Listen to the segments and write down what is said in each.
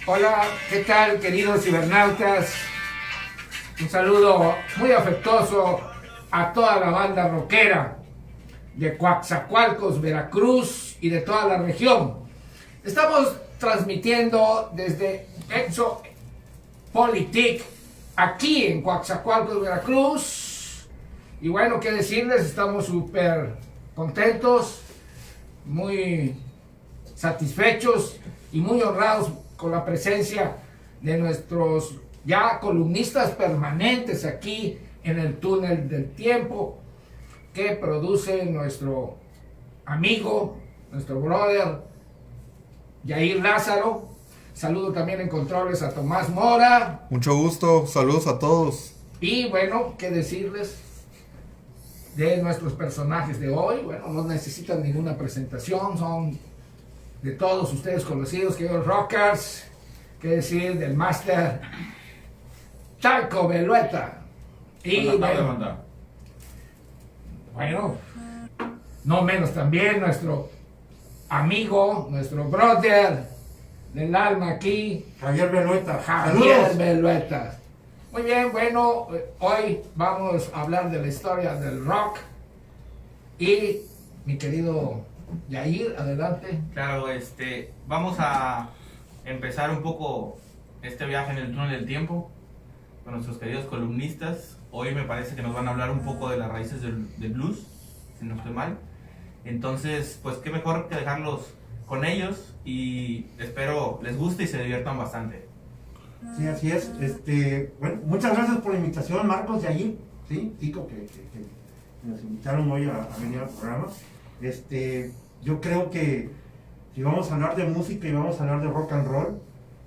Hola, ¿qué tal, queridos cibernautas? Un saludo muy afectuoso a toda la banda rockera de Coatzacoalcos, Veracruz y de toda la región. Estamos transmitiendo desde Exo Politic aquí en Coatzacoalcos, Veracruz. Y bueno, qué decirles, estamos súper contentos, muy satisfechos y muy honrados con la presencia de nuestros ya columnistas permanentes aquí en el túnel del tiempo que produce nuestro amigo, nuestro brother Yair Lázaro. Saludo también en controles a Tomás Mora. Mucho gusto, saludos a todos. Y bueno, qué decirles de nuestros personajes de hoy. Bueno, no necesitan ninguna presentación, son de todos ustedes conocidos, queridos rockers. Qué decir del máster Chaco Belueta. Y bueno, no menos también nuestro amigo, nuestro brother del alma aquí, Javier Belueta. Javier Belueta. Muy bien, bueno, hoy vamos a hablar de la historia del rock. Y mi querido Yair, adelante. Claro, vamos a empezar un poco este viaje en el túnel del tiempo con nuestros queridos columnistas. Hoy me parece que nos van a hablar un poco de las raíces del blues, si no estoy mal. Entonces, pues qué mejor que dejarlos con ellos y espero les guste y se diviertan bastante. Sí, así es. Bueno, muchas gracias por la invitación, Marcos de allí, sí, Tico, que nos invitaron hoy a venir al programa. Yo creo que si vamos a hablar de música y vamos a hablar de rock and roll,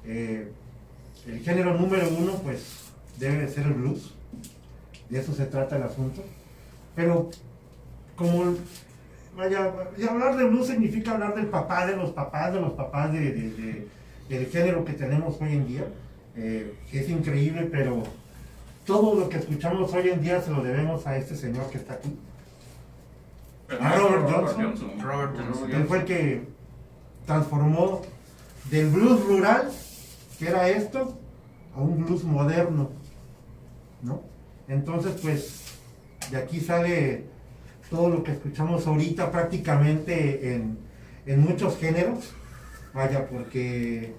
el género número uno, pues, debe de ser el blues. De eso se trata el asunto. Pero, como, vaya, hablar de blues significa hablar del papá de los papás del género que tenemos hoy en día. Es increíble, pero todo lo que escuchamos hoy en día se lo debemos a este señor que está aquí. A Robert Johnson. Robert Johnson. Él fue el que transformó del blues rural, que era esto, a un blues moderno, ¿no? Entonces, pues, de aquí sale todo lo que escuchamos ahorita prácticamente en muchos géneros, vaya, porque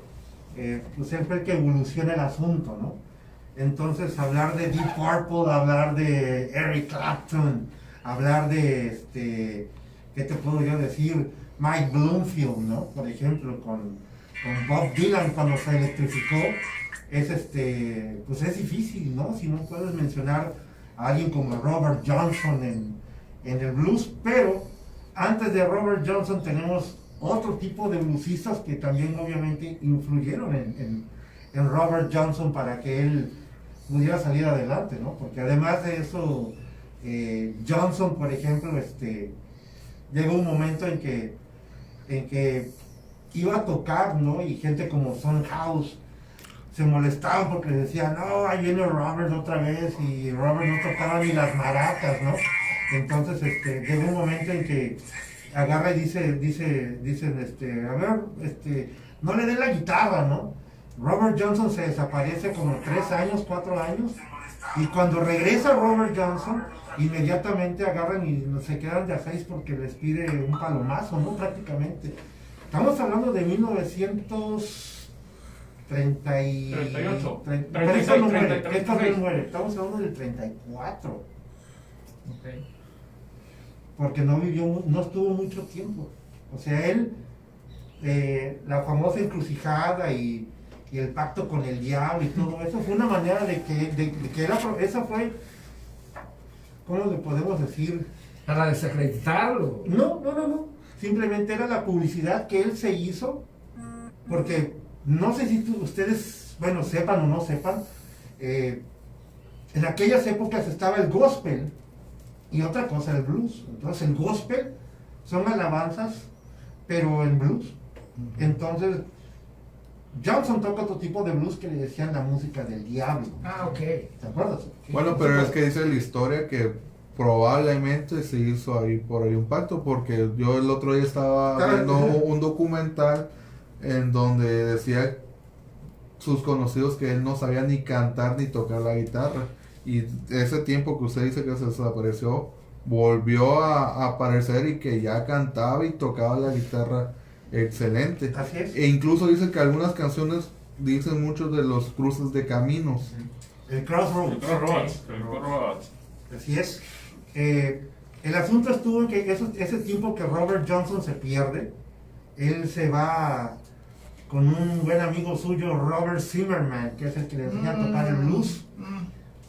pues él fue el que evoluciona el asunto, ¿no? Entonces, hablar de Deep Purple, hablar de Eric Clapton, hablar de, ¿qué te puedo yo decir? Mike Bloomfield, ¿no? Por ejemplo, con Bob Dylan cuando se electrificó, pues es difícil, ¿no? Si no puedes mencionar a alguien como Robert Johnson en el blues, pero antes de Robert Johnson tenemos otro tipo de bluesistas que también obviamente influyeron en Robert Johnson para que él pudiera salir adelante, ¿no? Porque además de eso, Johnson, por ejemplo, llegó un momento en que iba a tocar, ¿no? Y gente como Son House se molestaban porque decían, no, ahí viene Robert otra vez, y Robert no tocaba ni las maracas, ¿no? Entonces, llegó un momento en que agarra y dicen, a ver, no le den la guitarra, ¿no? Robert Johnson se desaparece como 3 años, 4 años, y cuando regresa Robert Johnson, inmediatamente agarran y se quedan de a 6 porque les pide un palomazo, ¿no? Prácticamente. Estamos hablando de 1938. 36, estamos hablando del 34. Okay. Porque no estuvo mucho tiempo. O sea, él, la famosa encrucijada y el pacto con el diablo y todo eso, fue una manera de que esa fue, ¿cómo le podemos decir? Para desacreditarlo. No. Simplemente era la publicidad que él se hizo, porque no sé si ustedes, bueno, sepan o no sepan, en aquellas épocas estaba el gospel y otra cosa el blues. Entonces el gospel son alabanzas, pero en blues. Entonces Johnson toca otro tipo de blues que le decían la música del diablo. Ah, ok. ¿Te acuerdas? Bueno, pero es que dice la historia que probablemente se hizo ahí por ahí un pacto, porque yo el otro día estaba viendo un documental en donde decía sus conocidos que él no sabía ni cantar ni tocar la guitarra. Y ese tiempo que usted dice que se desapareció, volvió a aparecer y que ya cantaba y tocaba la guitarra excelente. Así es. E incluso dice que algunas canciones dicen muchos de los cruces de caminos. El Crossroads. El Crossroads. Así es. El asunto estuvo en que ese tiempo que Robert Johnson se pierde, él se va con un buen amigo suyo, Robert Zimmerman, que es el que le enseña a tocar el blues.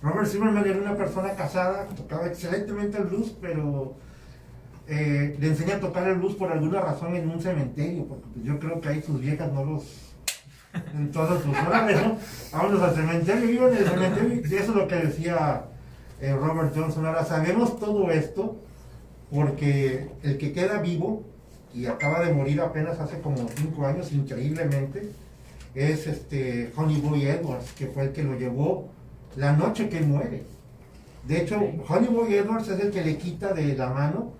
Robert Zimmerman era una persona casada, tocaba excelentemente el blues, pero le enseña a tocar el blues por alguna razón en un cementerio, porque pues, yo creo que ahí sus viejas no los... Entonces, pues órale, ¿no? Vámonos al cementerio, vivo en el cementerio, y eso es lo que decía Robert Johnson. Ahora, sabemos todo esto porque el que queda vivo, y acaba de morir apenas hace como 5 años, increíblemente, es Honey Boy Edwards, que fue el que lo llevó la noche que muere. De hecho, Honey Boy Edwards es el que le quita de la mano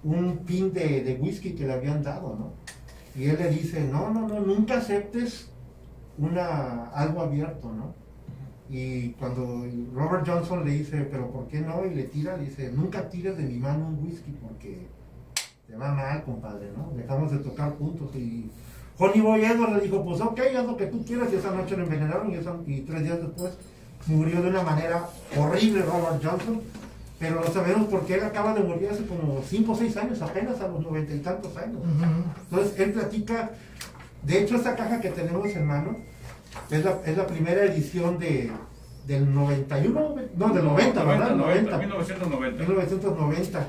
un pin de whisky que le habían dado, ¿no? Y él le dice, no, nunca aceptes algo abierto, ¿no? Y cuando Robert Johnson le dice, pero ¿por qué no? Y le dice, nunca tires de mi mano un whisky porque te va mal, compadre, ¿no? Dejamos de tocar juntos. Y Honey Boy Edwards le dijo, pues ok, haz lo que tú quieras. Y esa noche lo envenenaron y 3 días después murió de una manera horrible Robert Johnson. Pero lo sabemos porque él acaba de morir hace como 5 o 6 años, apenas a los 90 y tantos años. Entonces él platica, de hecho esta caja que tenemos en mano es la primera edición del 91, no, del 90, ¿verdad? 1990. 1990.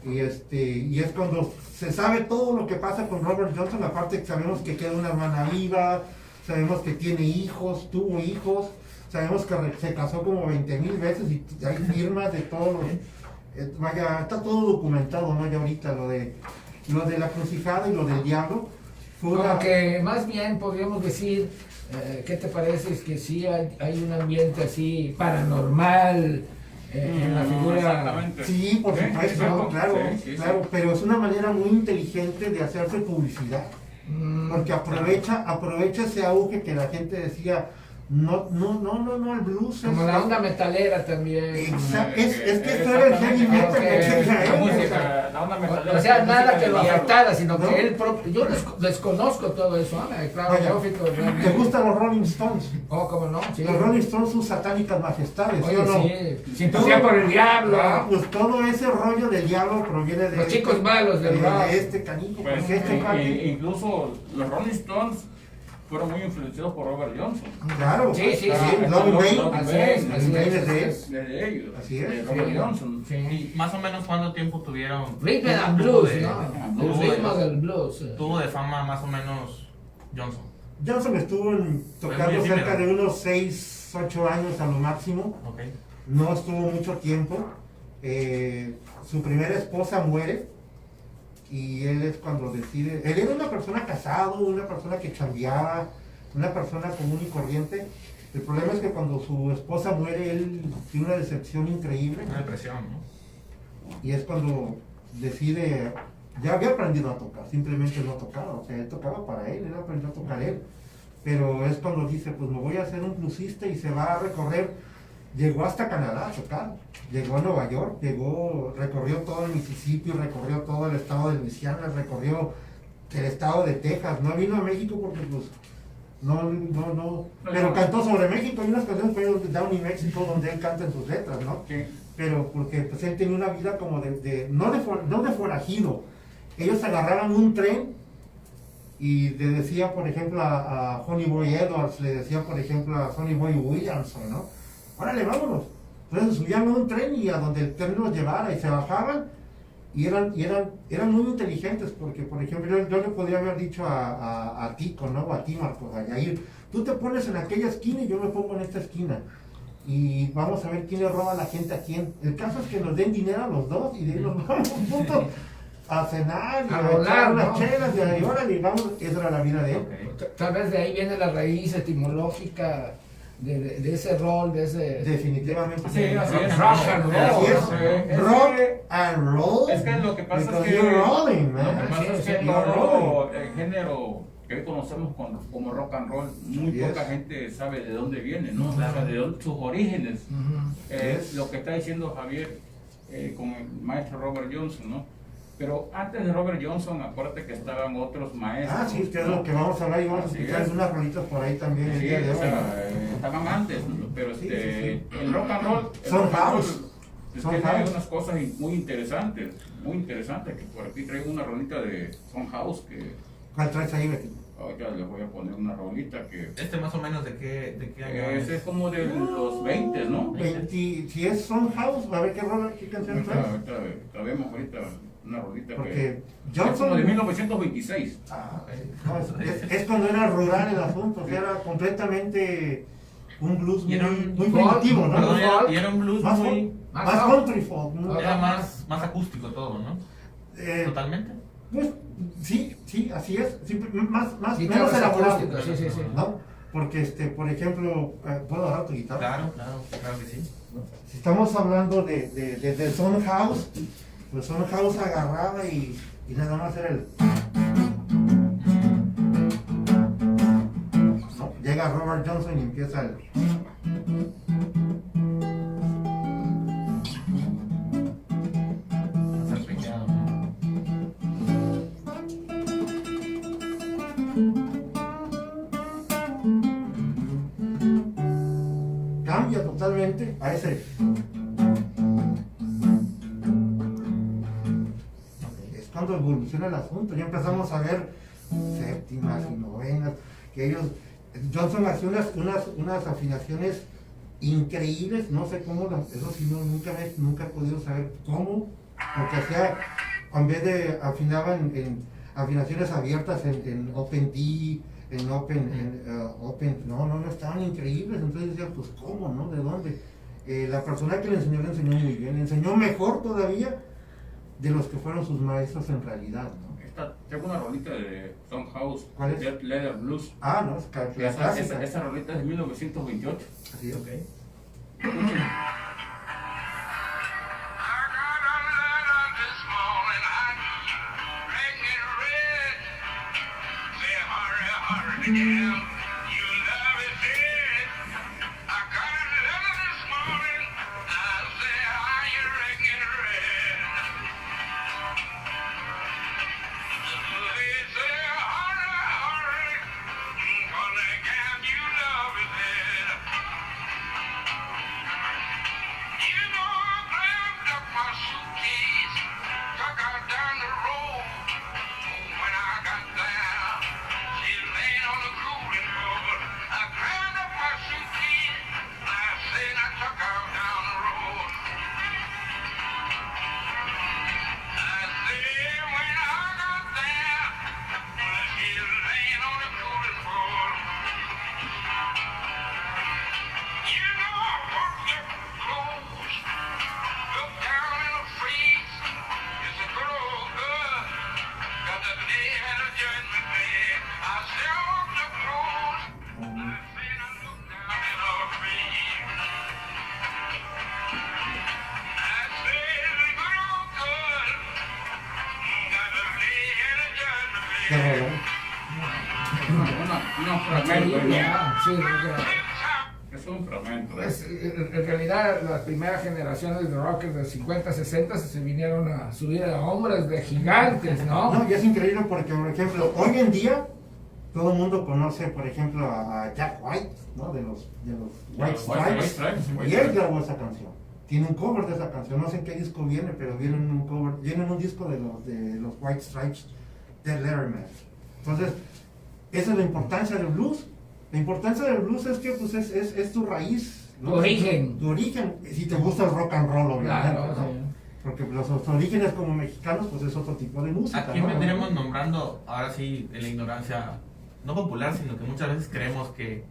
Y es cuando se sabe todo lo que pasa con Robert Johnson, aparte que sabemos que queda una hermana viva, sabemos que tiene hijos, tuvo hijos, sabemos que se casó como 20,000 veces y hay firmas de todos los... vaya, está todo documentado, ¿no? Ya ahorita lo de la crucijada y lo del diablo. Como que más bien podríamos decir, ¿qué te parece? Es que sí hay un ambiente así paranormal en la figura. Exactamente. Sí, por supuesto, exacto. claro, Sí, claro, pero es una manera muy inteligente de hacerse publicidad, porque aprovecha ese auge que la gente decía, no, el blues Como es... la onda metalera también. Exacto, es que esto era el heavy metal de aquella La época. música, la onda metalera. O sea, nada música que lo del diablo. afectara, sino ¿No? que él propio... Yo desconozco todo eso, claro, Vaya, lógico, ¿te realmente. gustan los Rolling Stones? Oh, ¿cómo no? Sí. Los Rolling Stones, sus satánicas majestades, ¿sí Oye, o no? sí, simpatía por el diablo. Pues todo ese rollo del diablo proviene de... Los chicos malos del rock. de este canijo, Pues, porque este cuate... incluso los Rolling Stones fueron muy influenciados por Robert Johnson. Claro, Sí, sí, claro, sí. Loving May, Así es, Loving así May es, es de él. así Desde ellos. Así es. De Robert Sí. Johnson. Sí. ¿Y más o menos cuánto tiempo tuvieron? Rhythm and tuvo blues, de- ¿no? tuvo El de- ritmo del blues. Tuvo de fama más o menos Johnson. Johnson estuvo tocando muy efímero. cerca de unos 6, 8 años a lo máximo. Ok. No estuvo mucho tiempo. Su primera esposa muere y él es cuando decide... Él era una persona casado, una persona que chambeaba, una persona común y corriente. El problema es que cuando su esposa muere, él tiene una decepción increíble. Una depresión, ¿no? Y es cuando decide, ya había aprendido a tocar, simplemente no tocaba, o sea, él tocaba para él aprendió a tocar él, pero es cuando dice, pues me voy a hacer un bluesista y se va a recorrer, llegó hasta Canadá a tocar, llegó a Nueva York, recorrió todo el Mississippi, recorrió todo el estado de Luisiana, recorrió el estado de Texas, no vino a México porque pues, no, pero cantó sobre México, hay unas canciones por ahí donde Down in México donde él canta en sus letras, ¿no? Sí. Pero porque pues él tenía una vida como no de forajido. Ellos agarraban un tren y le decía, por ejemplo, a Honey Boy Edwards, le decía, por ejemplo, a Sonny Boy Williamson, ¿no? Órale, vámonos. Entonces subían a un tren y a donde el tren los llevara y se bajaban y eran muy inteligentes porque, por ejemplo, yo le podría haber dicho a Tico, ¿no? O a ti, Marcos, a Yair, tú te pones en aquella esquina y yo me pongo en esta esquina. Y vamos a ver quién le roba a la gente a quién. El caso es que nos den dinero a los dos y de ahí nos vamos juntos a cenar y A a volar, echar unas ¿no? chelas y ahí, órale, y vamos, esa era la vida de él. Ok. Tal vez de ahí viene la raíz etimológica de ese rol, de ese... Definitivamente. Sí, así es. Rock and roll. Así es. Sí. Rock and roll. Es que lo que pasa es Because que... you're rolling, Lo que man. pasa es Sí, que sí, you're todo rolling. el género que hoy conocemos como rock and roll, muy Yes. poca gente sabe de dónde viene, ¿no? Claro. O sea, de dónde, sus orígenes. Yes. Lo que está diciendo Javier con el maestro Robert Johnson, ¿no? Pero antes de Robert Johnson, acuérdate que estaban otros maestros. Ah, sí, que es lo que vamos a hablar y vamos a Así escuchar es. algunas rolitas por ahí también el Sí, día de o hoy. sea, estaban antes, ¿no? Pero Sí, este, sí, el rock and roll, el Son rock and house. roll, Son tiene house. unas cosas muy interesantes, que por aquí traigo una rolita de Son House que ¿Cuál traes ahí, Betty? ahorita les voy a poner una rolita que Más o menos de qué año ese es como de los 20, ¿no? 20, si es Son House, a ver qué rola, qué canción traes. Ahorita vemos ahorita una rolita Porque que es Johnson. como de 1926. Ah, no, es cuando era rural el asunto, o sea, era completamente un blues Y muy, era un muy folk, primitivo, ¿no? Perdón, folk. y era un blues Más, muy... más country folk, ¿no? Era más acústico todo, ¿no? Totalmente. Pues sí, así es, sí, más menos Guitarras elaborado, acústicas, sí, sí, sí. ¿no? Porque, por ejemplo, ¿puedo agarrar tu guitarra? Claro que sí. Si estamos hablando de Son House, pues Son House agarraba y nada más era el... ¿no? Llega Robert Johnson y empieza el... Más arpegiado, ¿no? Cambia totalmente a ese... Es cuando evoluciona el asunto, ya empezamos a ver séptimas y novenas, que ellos... Johnson hacía unas afinaciones increíbles, no sé cómo, eso sí, nunca he podido saber cómo, porque hacía, en vez de afinaba en afinaciones abiertas en Open D, en Open, no, estaban increíbles, entonces decía, pues cómo, ¿no? ¿De dónde? La persona que le enseñó muy bien, le enseñó mejor todavía de los que fueron sus maestros en realidad, ¿no? Tengo una rolita de Son House, ¿Cuál es? Dead Leather Blues. Ah, no, es la clásica. Esa rolita es de 1928. Así es. Ok. Qué rolón. Un fragmento, ¿no? Sí, Es un fragmento. en realidad las primeras generaciones de rockers de 50, 60 se vinieron a subir a hombres de gigantes, ¿no? No, y es increíble porque, por ejemplo, hoy en día todo el mundo conoce, por ejemplo, a Jack White, ¿no? De los White Stripes. Y él grabó esa canción. Tiene un cover de esa canción. No sé en qué disco viene, pero viene en un cover, viene en un disco de los White Stripes de Letterman. Entonces, esa es la importancia del blues. La importancia del blues es que pues, es tu raíz, ¿no? Tu origen. Tu origen. Si te gusta el rock and roll, obviamente, Claro, ¿no? sí. Porque los orígenes como mexicanos, pues es otro tipo de música. Aquí ¿no? vendremos nombrando, ahora sí, en la ignorancia, no popular, sino que muchas veces creemos que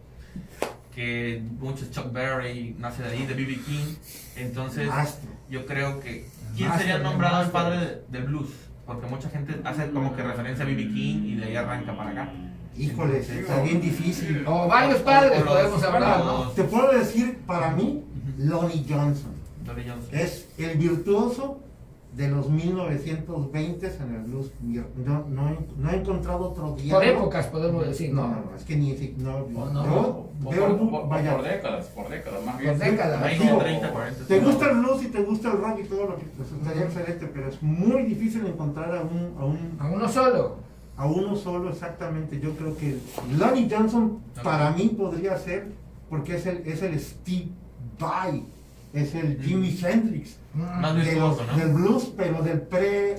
muchos Chuck Berry nace de ahí, de B.B. King. Entonces, Maestro. yo creo que, ¿quién Master, sería nombrado el master. padre del blues? Porque mucha gente hace como que referencia a B.B. King y de ahí arranca para acá. Híjole, está bien difícil. O varios padres O los- podemos hablar, ¿no? los- Te puedo decir, para mí, Lonnie Johnson Dolly Johnson. es el virtuoso de los 1920s en el blues. No he encontrado otro día. Por épocas podemos decir, No, ¿no? no, es que ni no, no, yo veo el blues, vaya. Por décadas, más bien. Por décadas. 20, 30, 40. Te gusta el blues y te gusta el rock y todo lo que pues, estaría excelente, pero es muy difícil encontrar A uno solo. a uno solo exactamente. Yo creo que Lonnie Johnson para mí podría ser, porque es el Steve Vai, es el Jimi Hendrix Más de virtuoso, ¿no? del blues, pero del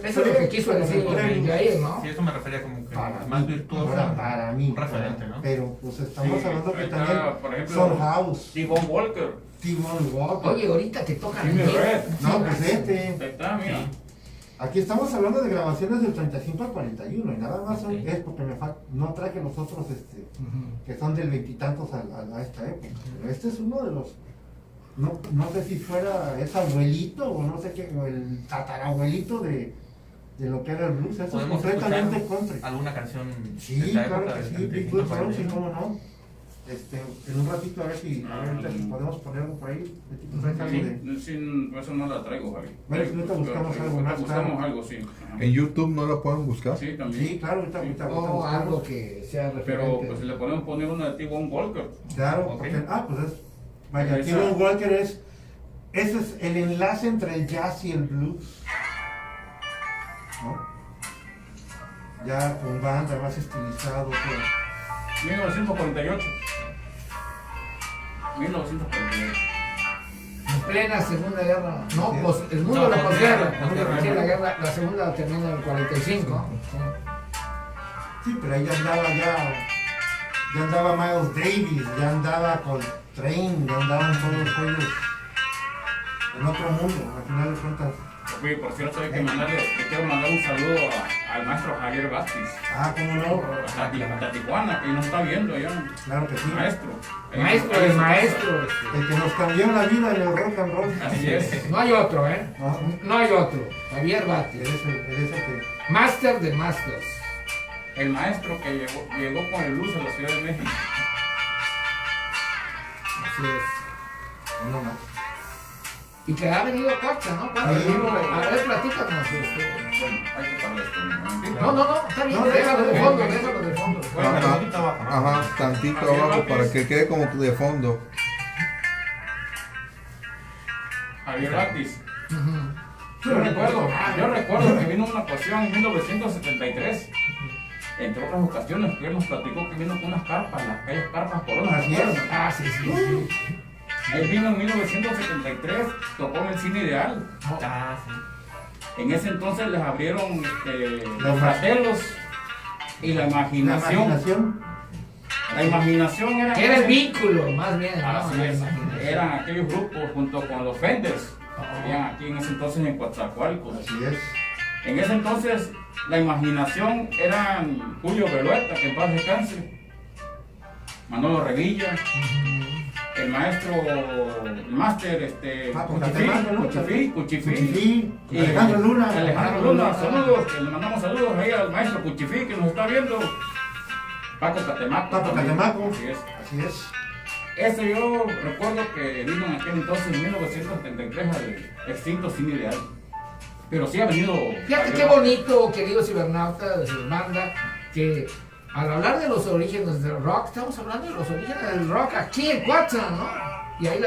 Eso es lo que quiso decir Jair, ¿no? Sí, eso me refería como que Para más mí, virtuoso. para mí, Un referente, ¿no? pero pues estamos Sí, hablando que ahí está, también por ejemplo, Son House, T-Bone Walker. T-Bone Walker. Oye, ahorita te tocan Jimmy bien. Red. No, pues Ahí está, mira. Aquí estamos hablando de grabaciones del 35 al 41 y nada más Ok. es porque no traje los otros Ujú. que son del veintitantos a esta época. Pero este es uno de los, no sé si fuera es abuelito o no sé qué, o el tatarabuelito de lo que era el blues. Eso es ¿Podemos completamente escuchar country. alguna canción Sí, de esta claro época? que del sí, Big 35, Blue 40? Country, cómo no. En un ratito a ver si ahorita si podemos poner algo por ahí. ¿Traes algo de- Sí, eso no la traigo, Javi. Bueno, si ahorita buscamos algo más, Buscamos claro. algo, sí. Ajá. En YouTube no la pueden buscar. Sí, también. Sí, claro, ahorita O buscamos. algo que sea Pero referente. pues le podemos poner una de T-Bone Walker. Claro, Ok. porque, pues es, vaya, Esa- T-Bone Walker ese es el enlace entre el jazz y el blues, ¿no? Ya con banda, más estilizado, todo. 1948. 1948. En plena Segunda Guerra. No, Sí. pues el mundo No, de la posguerra. posguerra. Sí, la segunda termina en el 45. Sí, pero ahí ya andaba Miles Davis, ya andaba Coltrane, ya andaban todos ellos en otro mundo, al final de cuentas. Oye, por cierto, le quiero mandar un saludo al maestro Javier Vázquez. Cómo no, Hasta Tijuana, que nos está viendo allá. claro que sí. Maestro. Maestro de maestros. El que nos cambió la vida en el rock and roll. Así es. No hay otro, ¿eh? No. No hay otro. Javier Bates. Eres el que... Master de Masters. El maestro que llegó con el blues a la Ciudad de México. Así es. No, no. Y que ha venido a Coacha, ¿no? Sí. A ver, platícanos. Bueno, hay que parar esto un momentito. No, está bien, No, déjalo de déjalo, fondo, déjalo. déjalo de fondo. Bueno, Ajá. un poquito abajo, ¿no? Ajá, tantito Javier abajo Vázquez. para que quede como de fondo. Javier Vázquez. Ujú. Yo recuerdo que vino una ocasión en 1973. Entre otras ocasiones, que él nos platicó que vino con unas carpas, las calles carpas Corona. Así es. Ah, sí, sí, sí. Él vino en 1973, tocó en el Cine Ideal. Ah, sí. En ese entonces les abrieron La los fratellos y la La imaginación. imaginación. La imaginación era. Que era el vínculo, más bien, ¿no? Así La es. imaginación. Eran aquellos grupos junto con los Fenders. Oh. Vivían aquí en ese entonces en Coatzacoalcos. Así es. En ese entonces la imaginación eran Julio Velueta, que en paz descanse, Manolo Revilla, el maestro, el máster, Paco Catemaco, ¿no? Cuchifí, Cuchifí, y Alejandro Luna. Alejandro Luna, saludos, que le mandamos saludos ahí al maestro Cuchifí que nos está viendo. Paco Catemaco. Paco también. Catemaco. Así es. Así es. Este yo recuerdo que vino en aquel entonces, en 1973, al extinto Cine Ideal. Pero sí ha venido. Fíjate qué bonito, queridos cibernautas, banda, que al hablar de los orígenes del rock, estamos hablando de los orígenes del rock aquí en Coatzacoalcos, ¿no? Y ahí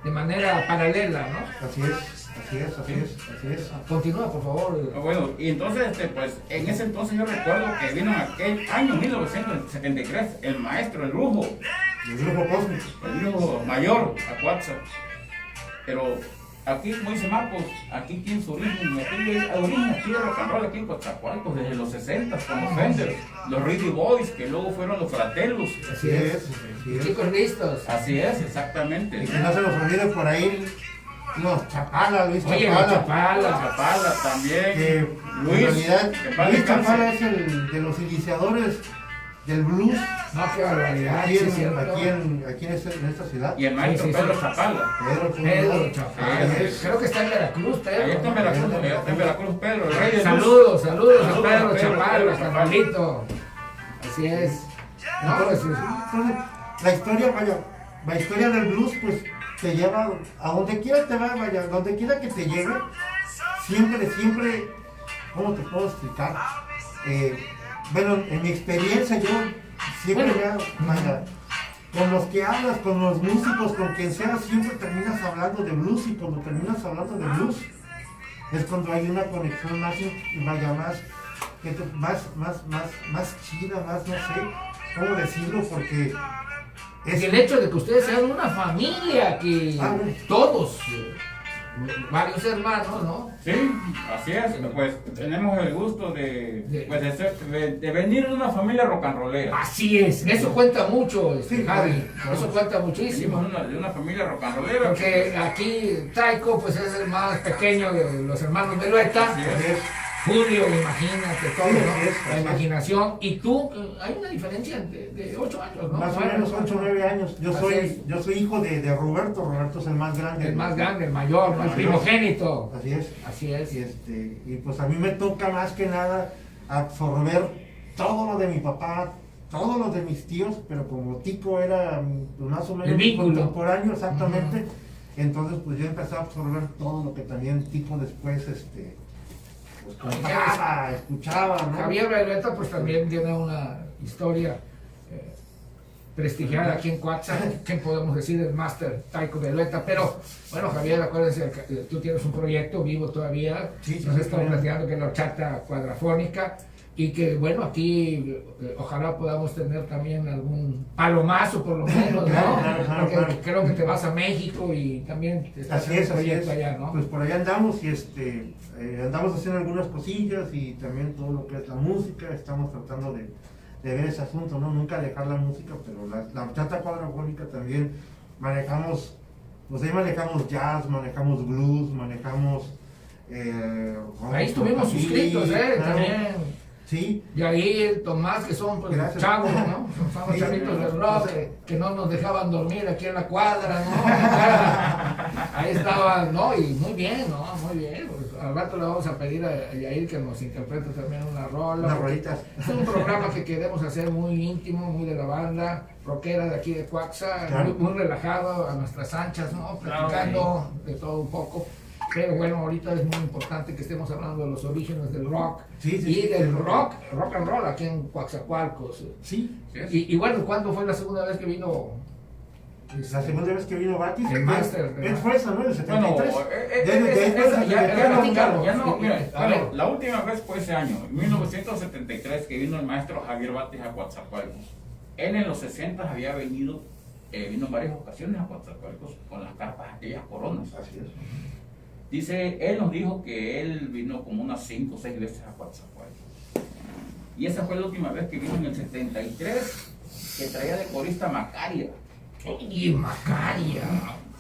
de manera paralela, ¿no? Así es. Así es. Así es. Así es. Continúa, por favor. Bueno, y entonces, pues, en ese entonces yo recuerdo que vino en aquel año 1973 el maestro, el brujo, El grupo Cósmico. el brujo mayor, a Coatzacoalcos. Pero aquí, como dice Marcos, aquí tiene su origen, el origen aquí de rock and roll aquí en Coatzacoalcos, desde los 60 con los Fenders, los Reedy Boys, que luego fueron los Fratellos. Así es. Así es. Chicos listos. Así es, exactamente. Y que no se nos olvide por ahí los Chapala, Luis Oye, Chapala. los Chapala. Chapala también. Que en Luis, realidad que paz Luis descanse. Chapala es el de los iniciadores del blues No, qué barbaridad, aquí sí, en, cierto. en esta ciudad. Y el maestro Sí, sí, Pedro sí. Chapala. Pedro Chapala. Sí, sí. Creo que está en Veracruz, Pedro. Ahí está en Veracruz, allá está en Veracruz Pedro, el rey de luz. Saludos a Pedro Pedro Chapala, Chapala. carnalito. Así es. No, pues, Entonces, la historia del blues, pues te lleva a donde quiera te va, vaya, donde quiera que te lleve, siempre, ¿cómo te puedo explicar? Bueno, en mi experiencia yo siempre con los que hablas, con los músicos, con quien sea, siempre terminas hablando de blues, y cuando terminas hablando de blues es cuando hay una conexión más chida, más no sé cómo decirlo, porque Es el hecho de que ustedes sean una familia, que todos, varios hermanos, ¿no? Sí, así es. Pues tenemos el gusto de venir de una familia rock and rollera. Así es, eso cuenta mucho, Sí, Javi, claro. eso cuenta muchísimo. Venimos de una familia rock and rollera. Porque aquí Taiko pues es el más pequeño de los hermanos Belueta. Así es. Julio, imagínate todo, Sí, ¿no? así es, La así es. imaginación. Y tú, hay una diferencia de 8 años, ¿no? más o menos 8 o 9 años. Yo Así es. soy hijo de Roberto es el más grande. El más grande, el mayor, ¿no? El primogénito. Así es. Así es. Y pues a mí me toca más que nada absorber todo lo de mi papá, todo lo de mis tíos, pero como Tico era pues, más o El menos vínculo. contemporáneo, exactamente, entonces pues yo empecé a absorber todo lo que también Tico después pues, contaba, escuchaba, ¿no? Javier Belueta pues también tiene una historia prestigiada aquí en Coatza. ¿Qué podemos decir del máster Taiko Belueta? Pero bueno, Javier, acuérdense, tú tienes un proyecto vivo todavía. Sí, Nos sí, estamos claro. platicando que es la horchata cuadrafónica, y que bueno, aquí ojalá podamos tener también algún palomazo por lo menos, ¿no? Claro, Porque claro. creo que te vas a México y también te estás Así es, haciendo así es. proyecto allá, ¿no? Pues por allá andamos y andamos haciendo algunas cosillas, y también todo lo que es la música, estamos tratando de ver ese asunto, ¿no? Nunca dejar la música, pero la horchata cuadrafónica también manejamos, pues ahí manejamos jazz, manejamos blues, manejamos... Ahí estuvimos rockabilly, suscritos, claro. también. Sí, Y ahí Tomás, que son pues, Gracias. chavos, ¿no? Son los Sí, chavitos del no, rock, no sé. que no nos dejaban dormir aquí en la cuadra, ¿no? Ahí estaban, ¿no? Y muy bien, ¿no? Muy bien. Pues, al rato le vamos a pedir a Yair que nos interprete también una rola. unas rolitas. Es un programa que queremos hacer muy íntimo, muy de la banda rockera de aquí de Coatza, Claro. muy relajado, a nuestras anchas, ¿no? Claro, Platicando de todo un poco. Pero bueno, ahorita es muy importante que estemos hablando de los orígenes del rock Sí, sí, y sí. del rock and roll aquí en Coatzacoalcos. Sí, Y bueno, ¿cuándo fue la segunda vez que vino? la segunda vez que vino Batis, El máster, ¿verdad? fue esa, ¿no? El Bueno, 73. ya no, mira, A ver. la última vez fue ese año, en 1973, que vino el maestro Javier Batis a Coatzacoalcos. Él en los 60 había vino en varias ocasiones a Coatzacoalcos con las carpas, aquellas coronas. Así es. Dice, él nos dijo que él vino como unas 5 o 6 veces a Coatzacoalcos. Y esa fue la última vez que vino en el 73, que traía de corista Macaria. Y Macaria.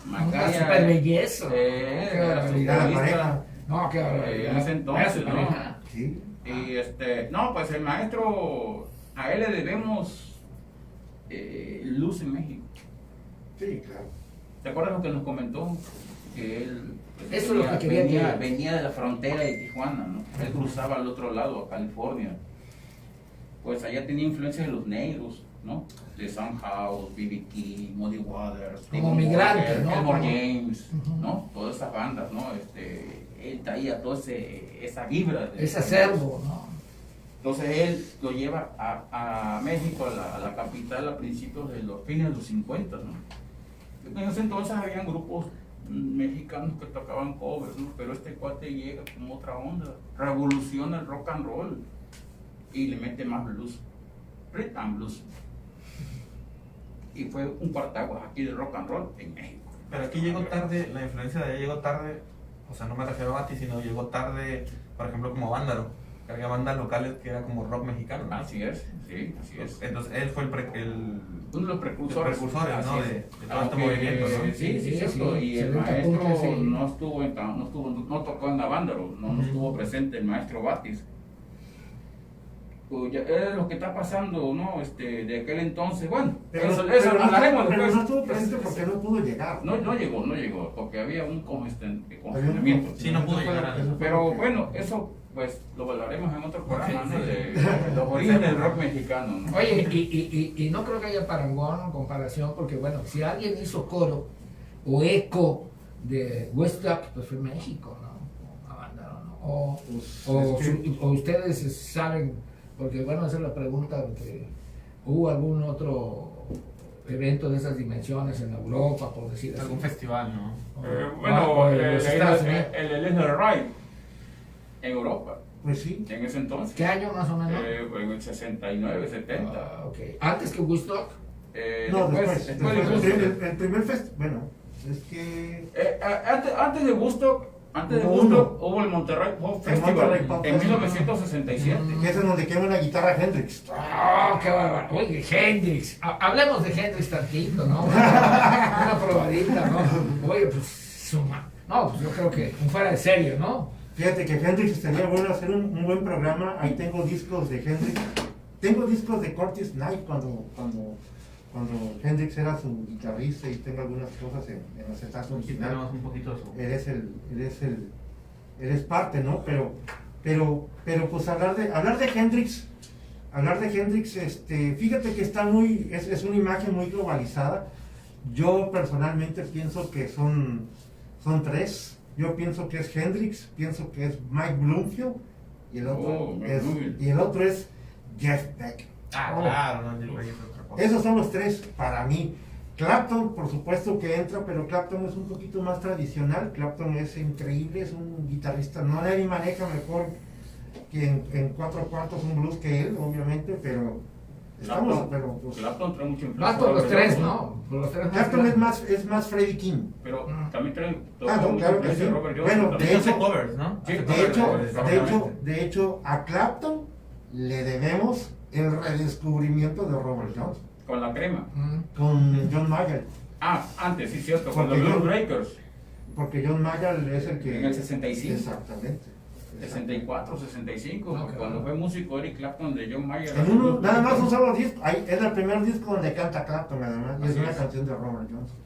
Una Macaria, super belleza. era Qué su barbaridad. La corista. pareja. No, qué barbaridad. En ese entonces, Era su ¿no? pareja. Sí. Y no, pues el maestro, a él le debemos luz en México. Sí, claro. ¿Te acuerdas lo que nos comentó? Que él pues, Eso es lo que quería que- venía de la frontera de Tijuana, ¿no? Él cruzaba al otro lado, a California. Pues allá tenía influencia de los negros, ¿no? De Soundhouse, B.B. King, Muddy Waters, Como Timon migrante, Walker, ¿no? Elmore Como- James, Ujú. ¿no? Todas esas bandas, ¿no? Él traía toda esa vibra. Ese acervo, ¿no? Entonces él lo lleva a México, a la capital, a principios de los fines de los 50, ¿no? En ese entonces habían grupos mexicanos que tocaban covers, ¿no? Pero este cuate llega con otra onda, revoluciona el rock and roll y le mete más blues, rhythm and blues. Y fue un partaguas aquí de rock and roll en México. Pero aquí llegó tarde, la influencia de ella llegó tarde, o sea, no me refiero a Bati, sino llegó tarde, por ejemplo, como Vándaro, que había bandas locales que era como rock mexicano, ¿no? Así es, sí, así es. Entonces él fue Uno de los precursores, precursores, ¿no? así es. de todo este Aunque, movimiento, ¿no? Sí, Sí, cierto. sí, Y el excelente maestro apunte, sí. no tocó en la Vándaro, no estuvo presente el maestro Batis. Pues ya es lo que está pasando, ¿no? De aquel entonces, bueno, eso no, hablaremos pero después. no estuvo presente porque no pudo llegar. No llegó, porque había un congestionamiento. Sí, no pudo llegar a- Pero bueno, eso pues lo hablaremos en otro programa, ¿no? De los orígenes del rock mexicano, ¿no? Oye, y no creo que haya parangón en comparación, porque bueno, si alguien hizo coro o eco de Woodstock, pues fue México, ¿no? La banda, ¿no? Pues, o, es que- o ustedes saben, porque bueno, esa es la pregunta, que hubo algún otro evento de esas dimensiones en Europa, por decir así. Algún festival, ¿no? Bueno, o en el los Estados Unidos. Elder Ride en Europa, Pues sí. en ese entonces. ¿Qué año más o menos? En el 69, 70. Ah, ok. Antes que Woodstock. No, después. después de Después, Woodstock. el primer festival, bueno, es que... Antes de Woodstock, Hubo uno. hubo el Monterrey Pop El Festival Monterrey Pop en Festival. 1967. que es en donde quema una guitarra Hendrix. ¡Oh, qué bárbaro! Oye, Hendrix. Hablemos de Hendrix tantito, ¿no? Una probadita, ¿no? Oye, pues, no, pues yo creo que fuera de serio, ¿no? Fíjate que Hendrix estaría bueno hacer un buen programa. Ahí tengo discos de Hendrix. Tengo discos de Curtis Knight cuando Hendrix era su guitarrista, y tengo algunas cosas en acetato Aquí original. tenemos un poquito de su... Eres parte, ¿no? Pero pues hablar de Hendrix, fíjate que está es una imagen muy globalizada. Yo personalmente pienso que son tres. Yo pienso que es Hendrix, pienso que es Mike Bloomfield, y el otro es Jeff Beck. Claro, no, Jill Beck es otra cosa. Esos son los tres para mí. Clapton, por supuesto que entra, pero Clapton es un poquito más tradicional. Clapton es increíble, es un guitarrista. No nadie maneja mejor que en 4/4 un blues que él, obviamente, pero pues, Clapton trae mucho Más por los tres, ¿no? Por los tres más Clapton grandes. es más Freddie King. Pero también trae No, claro que sí. Robert Johnson. Bueno, también. de Hace hecho- covers, ¿no? Sí, Hace De hecho, covers, exactamente. de hecho, a Clapton le debemos el redescubrimiento de Robert Johnson Con la crema. con John Mayer, Antes, sí, cierto, con los Porque Blues yo- Breakers. porque John Mayer es el que... En el 65. Exactamente. 64, 65, Ok. cuando fue músico Eric Clapton de John Mayer. En uno, nada más un solo disco, ahí es el primer disco donde canta Clapton, además, y es Así una es. canción de Robert Johnson.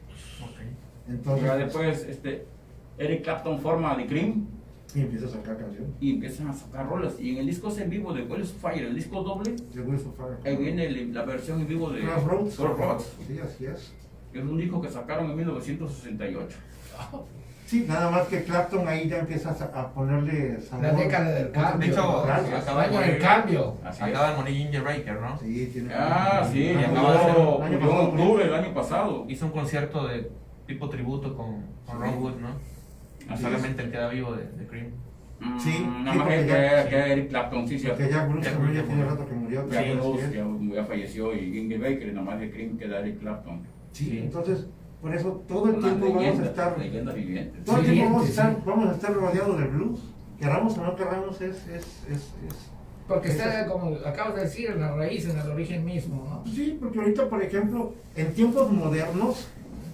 Ok. Entonces, Ya después Eric Clapton forma The Cream y empieza a sacar canciones. y empiezan a sacar rolas. Y en el disco en vivo de Wells Fire, el disco doble, The Wheels of Fire. ahí viene la versión en vivo de Crossroads. Crossroads. Sí, así es. Es un disco que sacaron en 1968. Sí, nada más que Clapton ahí ya empieza a ponerle sabor. La década del cambio. De hecho, Claro, acaba de año del morir. cambio. Así Acaba de morir Ginger Baker, ¿no? Sí, tiene. Sí, Y ya acaba de hacer murió año en pasado, octubre del año pasado. Hizo un concierto de tipo tributo con Ron Wood, ¿no? Así Solamente el queda vivo de Cream. Sí, Nada sí, más porque que, ya- que Eric Clapton, sí, cierto. Porque ya Bruce Ya también ya murió. tiene rato que murió. Ya Sí, Bruce así es. ya falleció y Ginger Baker, nada más de Cream queda Eric Clapton. Sí, entonces, por eso todo el Unas tiempo vamos a leyendas, estar. leyendas vivientes. Todo el Sí, tiempo sí. vamos a estar rodeados del blues. Queramos o no queramos, es Porque está, como acabas de decir, en la raíz, en el origen mismo, ¿no? Sí, porque ahorita, por ejemplo, en tiempos modernos,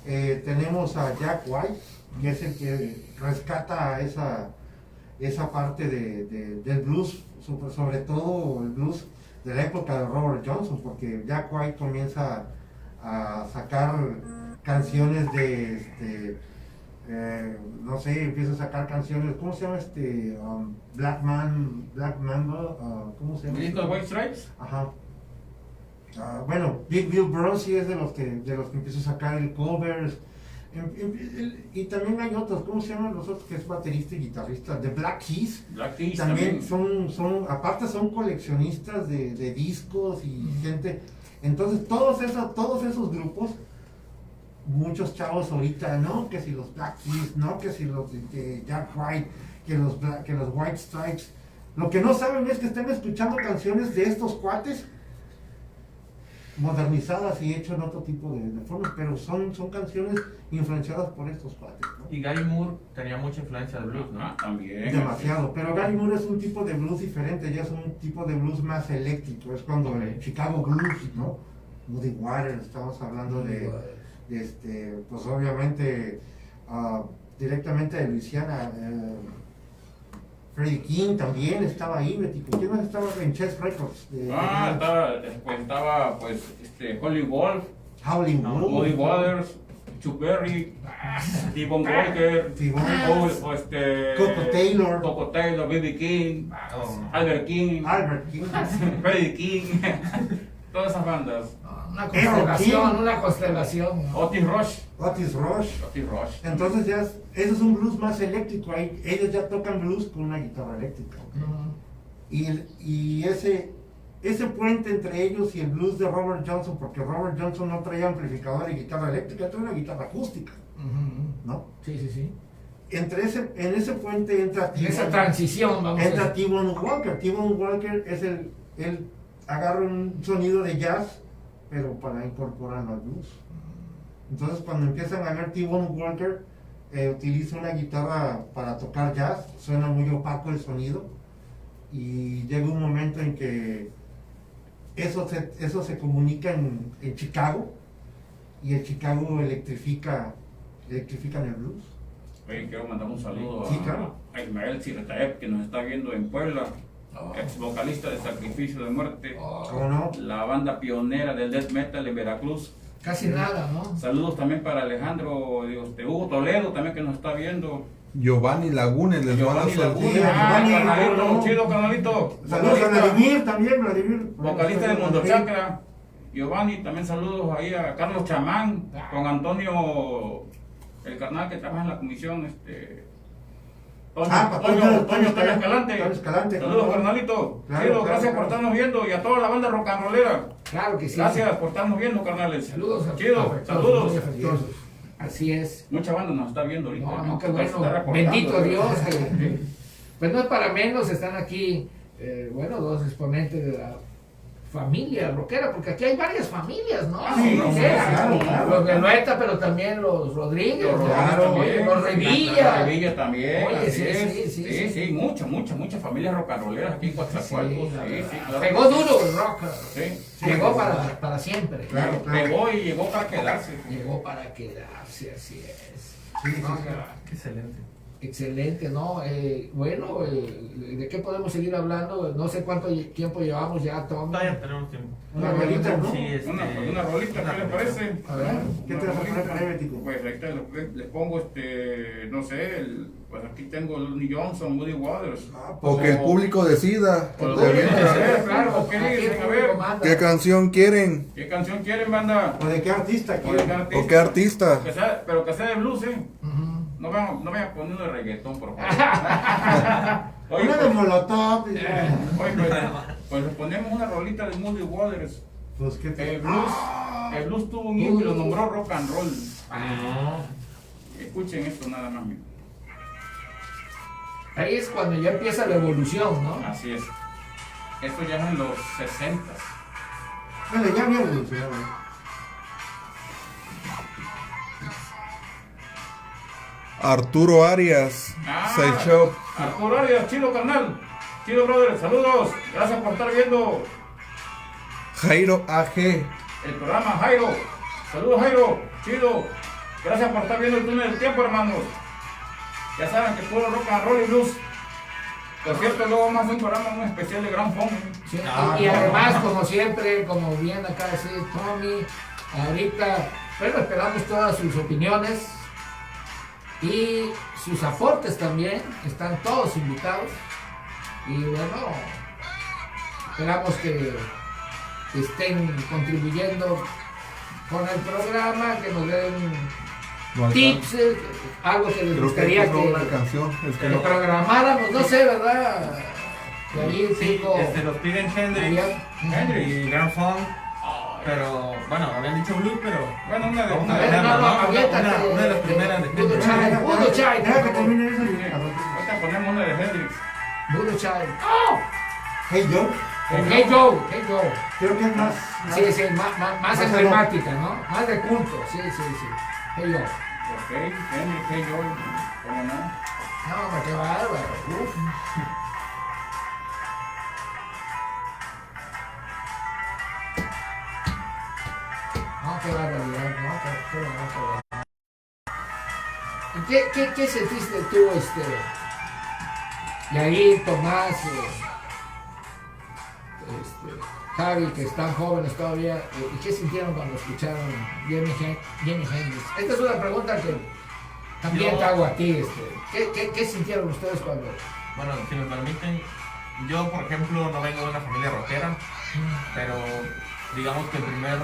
tenemos a Jack White, que es el que rescata esa parte del blues, sobre todo el blues de la época de Robert Johnson, porque Jack White comienza a sacar canciones no sé, empieza a sacar canciones, ¿cómo se llama Black Mamba, ¿cómo se llama? ¿El disco de White Stripes? Ajá. Bueno, Big Bill Bronzy es de los que empieza a sacar el covers. Y también hay otros, ¿cómo se llaman los otros? Que es baterista y guitarrista. The Black Keys. Black Keys También también. aparte son coleccionistas de discos y gente. Entonces todos esos grupos, muchos chavos ahorita, no, que si los Black Keys, no, que si los de Jack White, que los White Stripes. Lo que no saben es que están escuchando canciones de estos cuates modernizadas y hechas en otro tipo de formas, pero son canciones influenciadas por estos cuates, ¿no? Y Gary Moore tenía mucha influencia de blues, ¿no? También. Demasiado, pero Gary Moore es un tipo de blues diferente, ya es un tipo de blues más eléctrico, es cuando el Chicago Blues, ¿no? Muddy Waters, estamos hablando de pues obviamente directamente de Luisiana. Freddie King también estaba ahí, Betty. ¿Quién más estaba en Chess Records? Estaba Holly Wolf, Howlin' Wolf. Muddy Waters, Chuck Berry, Devon Walker, Coco Taylor. B.B. King, Oh, Albert King, Albert King. Freddie King, todas esas bandas. Un Una Aerosmith, constelación. ¿no? Otis Rush. Otis Rush. Otis Rush. Entonces ya eso es un blues más eléctrico. Ellos ya tocan blues con una guitarra eléctrica. Y ese puente entre ellos y el blues de Robert Johnson, porque Robert Johnson no traía amplificador y guitarra eléctrica, traía una guitarra acústica, ¿no? Sí, sí, sí. En ese puente entra En esa transición, vamos a entra decir. T-Bone Walker. T-Bone Walker es él agarra un sonido de jazz, pero para incorporarlo al blues. Entonces cuando empiezan a ver T-Bone Walker, utiliza una guitarra para tocar jazz, suena muy opaco el sonido, y llega un momento en que eso se comunica en Chicago, y el Chicago electrifican el blues. Oye, quiero mandar un saludo Sí, claro. a Ismael Sirtaep, que nos está viendo en Puebla, Oh. ex vocalista de Sacrificio de Muerte, ¿Cómo no? la banda pionera del death metal en Veracruz. Casi nada, ¿no? Saludos también para Alejandro, Hugo Toledo también que nos está viendo. Giovanni Lagunes les manda Giovanni saludos. Laguna, Sí, Giovanni, carnalito, ¿no? chido carnalito. Saludos a Vladimir también, Vladimir. Vocalista de Mundo Chakra. Giovanni, también saludos ahí a Carlos Chamán, con Antonio, el carnal que trabaja en la comisión, Toño Escalante. Toño Escalante. Saludos, carnalito. Claro, Chido, claro, gracias claro. por estarnos viendo y a toda la banda rock and rollera. Claro que sí. Gracias por estarnos viendo, carnales. Saludos a Chido, afectuosos, saludos. muy afectuosos. Así es. Mucha banda nos está viendo ahorita. No, qué Se bueno. está reportando. Bendito Dios. Pues no es para menos, están aquí, dos exponentes de la familia rockera, porque aquí hay varias familias, ¿no? Sí, Rockeras. claro, claro. Los Venueta, pero también los Rodríguez, Los claro, también, los Revilla. Revilla también. Oye, así sí, es. sí, sí. Muchas familias rock and rolleras aquí en Coatzacoalcos. Sí, claro. Pegó duro el rock. Sí. Llegó para siempre. Claro, claro. Pegó y llegó para quedarse. Llegó para quedarse, así es. Sí, sí, No, sí. Excelente. Excelente, ¿no? ¿De qué podemos seguir hablando? No sé cuánto tiempo llevamos ya, Tom. Todavía tenemos tiempo. Una rolita, ¿no? Sí, Una rolita, ¿qué les parece? A ver. ¿Qué te vas a poner para Bético? Pues ahorita les pongo, no sé, pues aquí tengo Lonnie Johnson, Woody Waters. O que el público decida. O los de públicos mientras. deciden. Claro, ¿Qué aquí dicen? el A ver. público manda. ¿Qué canción quieren? ¿Qué canción quieren, banda? ¿O de qué artista O de quieres? qué artista. ¿O qué artista? Pero que sea de blues, ¿eh? Ujú. No vayan poniendo de reggaetón, por favor. Oye, Una de pues, Molotov. pues les ponemos una rolita de Moody Waters. Pues qué te... El blues tuvo un hijo y lo nombró rock and roll. Escuchen esto nada más. Miren. Ahí es cuando ya empieza la evolución, ¿no? Así es. Esto ya es en los 60. Bueno, ya había evolucionado. Arturo Arias. Seichop. Arturo Arias, chido carnal. Chido brother, saludos. Gracias por estar viendo Jairo AG. el programa, Jairo. Saludos, Jairo. Chido. Gracias por estar viendo el túnel del tiempo, hermanos. Ya saben que puro rock and roll y blues. Por cierto, luego vamos a hacer un programa muy especial de Gran Funk. Sí, Ah, y no, además, no. como siempre, como bien acá dice Tommy, ahorita, bueno, esperamos todas sus opiniones y sus aportes también. Están todos invitados. Y bueno, esperamos que estén contribuyendo con el programa, que nos den No alcanza. tips, algo que les Creo que gustaría encontró una que canción. Es que lo no. programáramos, no sé, ¿verdad? Y ahí Sí, tengo... nos piden Hendrix y Grand Funk, pero bueno, habían dicho blues, pero Bueno, una de vamos a A ver, verla, no, ¿no? aviéntate. Una de las primeras de Voodoo Hendrix. Child, Voodoo Child, Deja que por favor. termine eso y... Ahorita ponemos una de Hendrix. Voodoo Child. ¡Oh! Hey Joe, Hey Joe, Hey Joe. creo que es más... Sí, sí, más de emblemática, ¿no? Más de culto, sí, sí, sí. Hey Joe. Ok, Hendrix, Hey Joy. ¿Cómo no? No, hombre, qué bárbaro. Uf. No, qué barbaridad, no, qué barbaridad. ¿Y qué sentiste tú, y ahí Tomás, Javi, que están jóvenes todavía, ¿y qué sintieron cuando escucharon Jimi Hendrix? Esta es una pregunta que también te hago a ti, ¿qué sintieron ustedes cuando? Bueno, si me permiten, yo por ejemplo no vengo de una familia rockera, pero digamos que el primer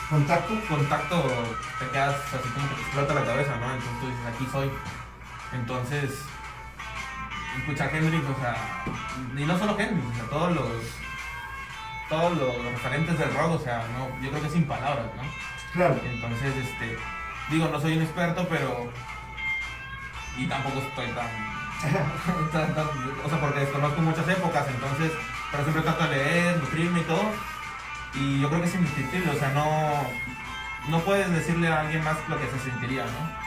Contacto. te quedas así como que te explota la cabeza, ¿no? Entonces tú dices, aquí soy. Entonces, escuchar Hendrix, o sea, y no solo Hendrix, o sea, todos los referentes del rock, o sea, no, yo creo que sin palabras, ¿no? Claro. Entonces, digo, no soy un experto, pero, y tampoco estoy tan, o sea, porque desconozco muchas épocas, entonces, pero siempre trato de leer, nutrirme y todo, y yo creo que es indescriptible, o sea, no puedes decirle a alguien más lo que se sentiría, ¿no?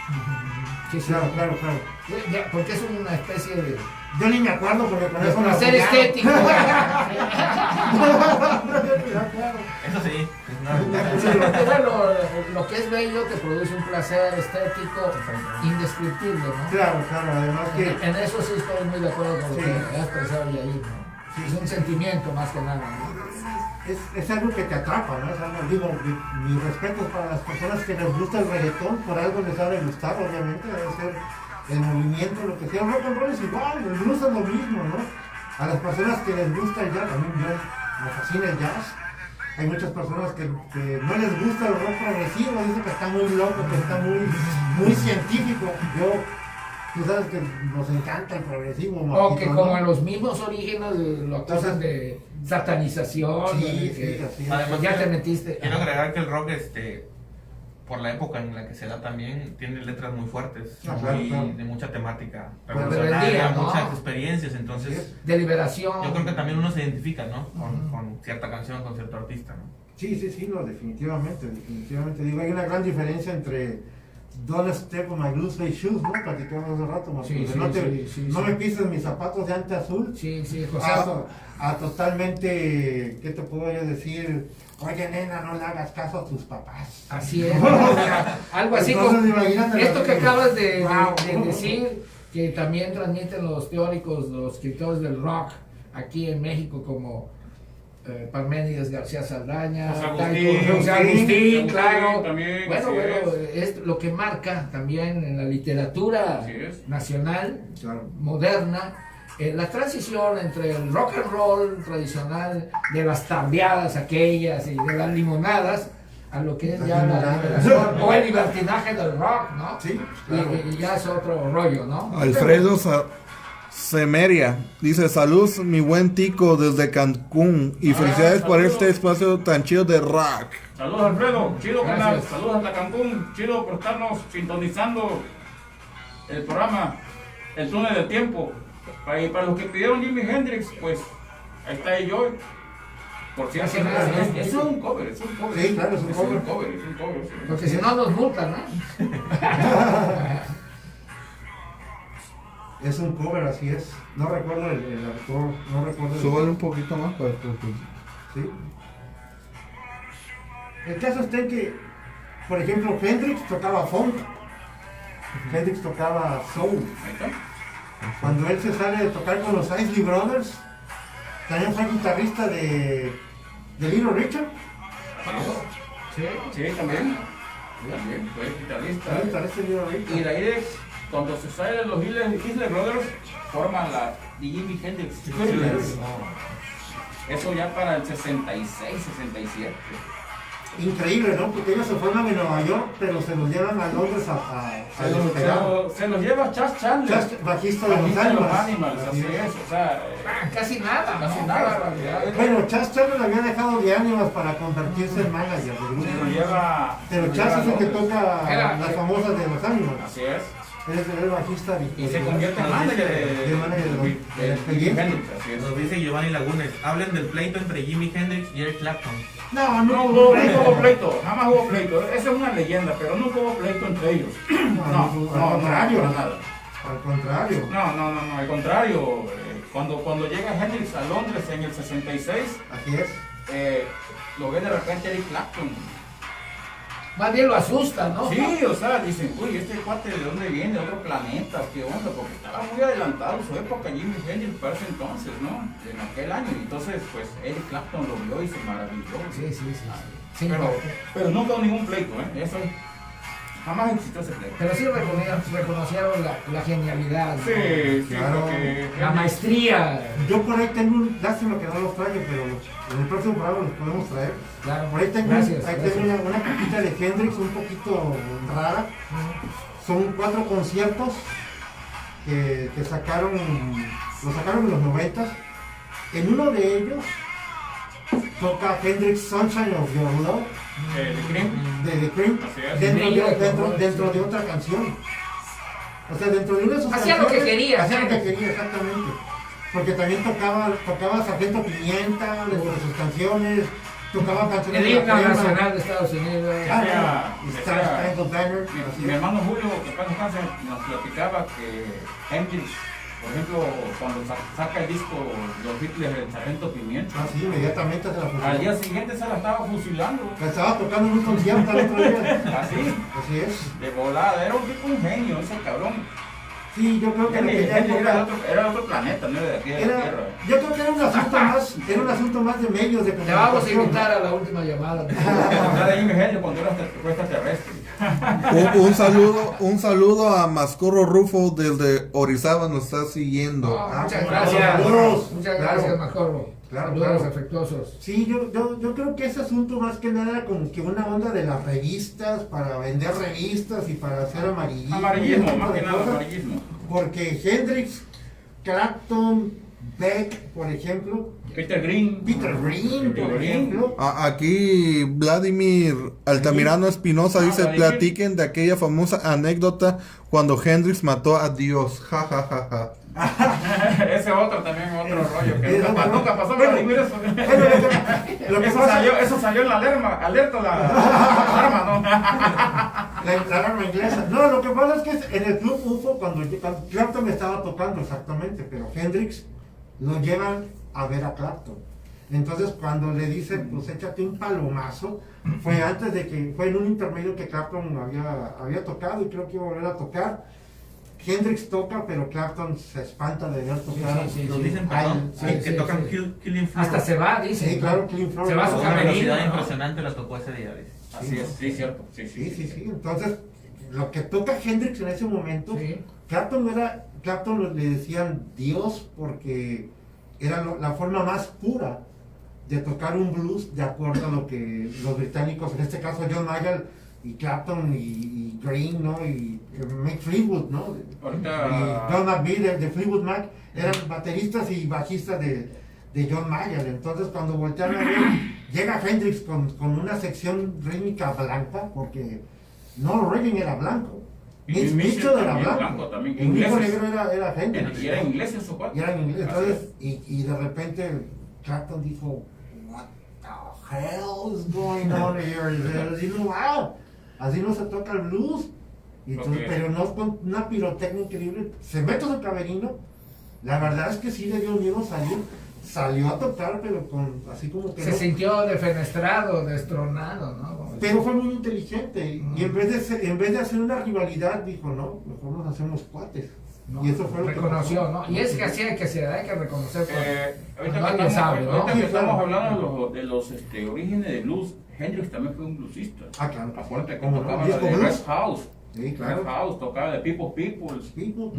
Sí, sí. Claro. Ya, porque es una especie de Yo ni me acuerdo porque con eso me placer apoyaron. estético. Eso sí, Sí, porque, bueno, lo que es bello te produce un placer estético indescriptible, ¿no? Claro, además que En eso sí estoy muy de acuerdo con lo Sí. que has expresado ya ahí, ¿no? Sí. Es un sentimiento más que nada, ¿no? es algo que te atrapa, ¿no? Es algo, digo, mi respeto para las personas que les gusta el reggaetón, por algo les ha de gustar, obviamente, debe ser el movimiento, lo que sea. El rock and roll es igual, el blues es lo mismo, ¿no? A las personas que les gusta el jazz, a mí me fascina el jazz. Hay muchas personas que no les gusta el rock progresivo, dicen que está muy loco, que está muy científico. Tú sabes que nos encanta el progresivo. O que ¿no? como en los mismos orígenes lo acusan de satanización, Sí, de sí, que así es. Además, ya te metiste. quiero agregar que el rock, por la época en la que se da también, tiene letras muy fuertes, Ah, claro. de mucha temática Pues revolucionaria, rebeldía, ¿no? muchas experiencias, entonces De liberación. yo creo que también uno se identifica, ¿no? Con cierta canción, con cierto artista, ¿no? Sí, no, definitivamente. Digo, hay una gran diferencia entre Don't Step on My Blue Suede Shoes, ¿no? Platicamos hace rato, Marco. Sí, sí, no sí, no sí. me pises mis zapatos de ante azul. Sí, José. A totalmente, ¿qué te puedo yo decir? Oye, nena, no le hagas caso a tus papás. Así es. O sea, algo así Entonces, como imagínate esto la- que acabas de Wow. decir, que también transmiten los teóricos, los escritores del rock aquí en México, como Parménides García Saldaña, José José Agustín, Agustín, claro. también, Bueno, así es lo que marca también en la literatura Así es. nacional, Claro. moderna, la transición entre el rock and roll tradicional, de las tardeadas aquellas y de las limonadas, a lo que es Las ya la limonadas. liberación o el libertinaje del rock, ¿no? Sí, claro. Y ya es otro rollo, ¿no? Alfredo Semeria dice: salud, mi buen tico desde Cancún y felicidades por saludos. este espacio tan chido de rock. Saludos Alfredo, chido Gracias. canal, saludos hasta Cancún, chido por estarnos sintonizando el programa El Túnel del Tiempo. Y para los que pidieron Jimi Hendrix, pues ahí está el Joy. Por cierto, Gracias. es un cover, es un cover. Sí, claro, es un cover. Es un cover, sí. Porque si no nos multan, ¿no? Es un cover, así es. No recuerdo el autor, no recuerdo. Súbale un poquito más para que... Sí. El caso está en que, por ejemplo, Hendrix tocaba funk. Hendrix tocaba soul. Ahí está. Cuando él se sale de tocar con los Isley Brothers, también fue guitarrista de Little Richard. Sí. Sí, también. También, fue Fue guitarrista. guitarrista de Little Y Richard. de ahí, cuando se sale de los Isle Brothers, forman la de Jimi Hendrix. Eso ya para el 66, 67. Increíble, ¿no? Porque ellos se forman en Nueva York, pero se los llevan a Londres a despegar. Se los lleva Chas Chandler. Bajista de los Bajista de los Animals. Animals, así es. O sea, Casi nada, Casi ¿no? nada. Qué barbaridad. Bueno, Chas Chandler había dejado de Animals para convertirse en manager del se lo grupo. lleva. Pero se lo Chas lleva es el que Londres. toca Era- las famosas de los Animals. Así es. Él es el bajista Y se convierte en manager de manager de Jimi Hendrix. Así es. Nos dice Giovanni Lagunes, hablen del pleito entre Jimi Hendrix y Eric Clapton. No No hubo pleito, jamás hubo pleito. Esa es una leyenda, pero nunca hubo pleito entre ellos. No, contrario. para nada. Al contrario. No, al contrario. Cuando llega Hendrix a Londres en el 66, Así es. lo ve de repente Eric Clapton. Más bien lo asusta, ¿no? Sí, o sea, dicen, uy, este cuate de dónde viene, de otro planeta, qué onda, porque estaba muy adelantado su época, Jimi Hendrix para ese entonces, ¿no? En aquel año. Entonces, pues Eric Clapton lo vio y se maravilló. Sí. Sí, Pero nunca hubo ningún pleito, ¿eh? Eso Jamás existió ese pleito. Pero sí reconocieron la genialidad, ¿no? Sí, Claro. porque La maestría. Yo por ahí tengo un, lástima que no los traigo, pero en el próximo programa los podemos traer. Claro. Por ahí tengo, Gracias, ahí gracias. tengo una cajita de Hendrix un poquito rara. Son 4 conciertos que lo sacaron en los 90s. En uno de ellos toca Hendrix Sunshine of Your Love de Cream. de The Cream Así es. dentro de otra canción. O sea, dentro de una de sus Hacía lo que canciones, quería, hacía lo que Hendrix. quería, exactamente. Porque también tocaba Sargento Pimienta dentro de sus canciones, tocaba canciones El de la himno crema. nacional de Estados Unidos. Ah, Decía- Star Spangled Banner, así Mi es. hermano Julio, que pasa descanse, nos platicaba que Hendrix, por ejemplo, cuando saca el disco Los Beatles del Sargento Pimienta, Ah, sí, inmediatamente se la al día puso. siguiente se la estaba fusilando. La estaba tocando en un concierto el otro día. Así, Así es. de volada. Era un tipo un genio, ese cabrón. Sí, yo creo que en Hendrix aquella era época de otro planeta, no era de aquí de la Tierra. yo creo que era un asunto más de medios de Te vamos a comunicación. invitar a la última llamada. La de Jimi Hendrix cuando fue extraterrestre. Un saludo a Mascorro Rufo desde Orizaba, nos está siguiendo. Muchas Saludos. gracias. Muchas Claro. gracias, Majorro. Claro, Saludos claro. afectuosos. Sí, yo creo que ese asunto más que nada era como que una onda de las revistas, para vender revistas y para hacer amarillismo. Amarillismo, ese más tipo que de nada cosas. amarillismo. Porque Hendrix, Clapton, Beck, por ejemplo, Peter Green. Peter Green, por Peter Green. ejemplo. Aquí Vladimir Altamirano Espinosa dice, Vladimir. platiquen de aquella famosa anécdota cuando Hendrix mató a Dios. Ja, ja, ja, ja. Ese otro también, otro rollo que Eso también. nunca pasó. Bueno, Vladimir, eso. Bueno, lo que pasa Eso salió en la alerta la alarma, la alarma inglesa. No, lo que pasa es que en el Club UFO, cuando Clapton estaba tocando exactamente, pero Hendrix lo llevan a ver a Clapton. Entonces, cuando le dicen, pues échate un palomazo, fue antes de que, fue en un intermedio que Clapton había tocado y creo que iba a volver a tocar. Hendrix toca, pero Clapton se espanta de ver tocar. Sí, sí, Nos sí. dicen, Ay, perdón, sí, que sí, tocan sí. Killing Floor. Hasta se va, dice. Sí, claro, Killing Floor. Se va a su Con una camerino, velocidad ¿no? impresionante la tocó ese día, dice. Así es, sí, cierto. Sí, Sí, sí, sí. Entonces, lo que toca Hendrix en ese momento, Sí. Clapton le decían Dios porque era la forma más pura de tocar un blues de acuerdo a lo que los británicos, en este caso John Mayall y Clapton y Green, ¿no? Y Mick Fleetwood, ¿no? Ahorita- Y John McVie de Fleetwood Mac eran bateristas y bajistas de John Mayall. Entonces, cuando voltearon a ver, llega Hendrix con una sección rítmica blanca, porque no Redding era blanco. Y Mitchell era también blanco. blanco también, El único ingleses. negro era Hendrix. Y era inglés en su cuarto. Y era en inglés. Así Entonces, y de repente Clapton dijo, what the hell is going on here? Y así no va, así no se toca el blues. Y entonces, Ok. pero no con una pirotecnia increíble. Se mete a su camerino. La verdad es que sí le dio miedo salir. Salió a tocar, pero con así como que Se no. sintió defenestrado, destronado, ¿no? Como Pero fue muy inteligente. Y en vez de hacer una rivalidad, dijo, no, mejor nos hacemos cuates. no, Y eso fue lo que reconoció, pasó. ¿no? Y es que así hay que reconocer. Ahorita cuando que alguien estamos, sabe, ¿no? ahorita que Sí, estamos claro. hablando de los orígenes del blues, Hendrix también fue un bluesista. Ah, claro. Acuérdate que ¿Cómo no? tocaba la ¿Disco de blues? Red House. Sí, Red claro. House, tocaba de People's Peoples. People.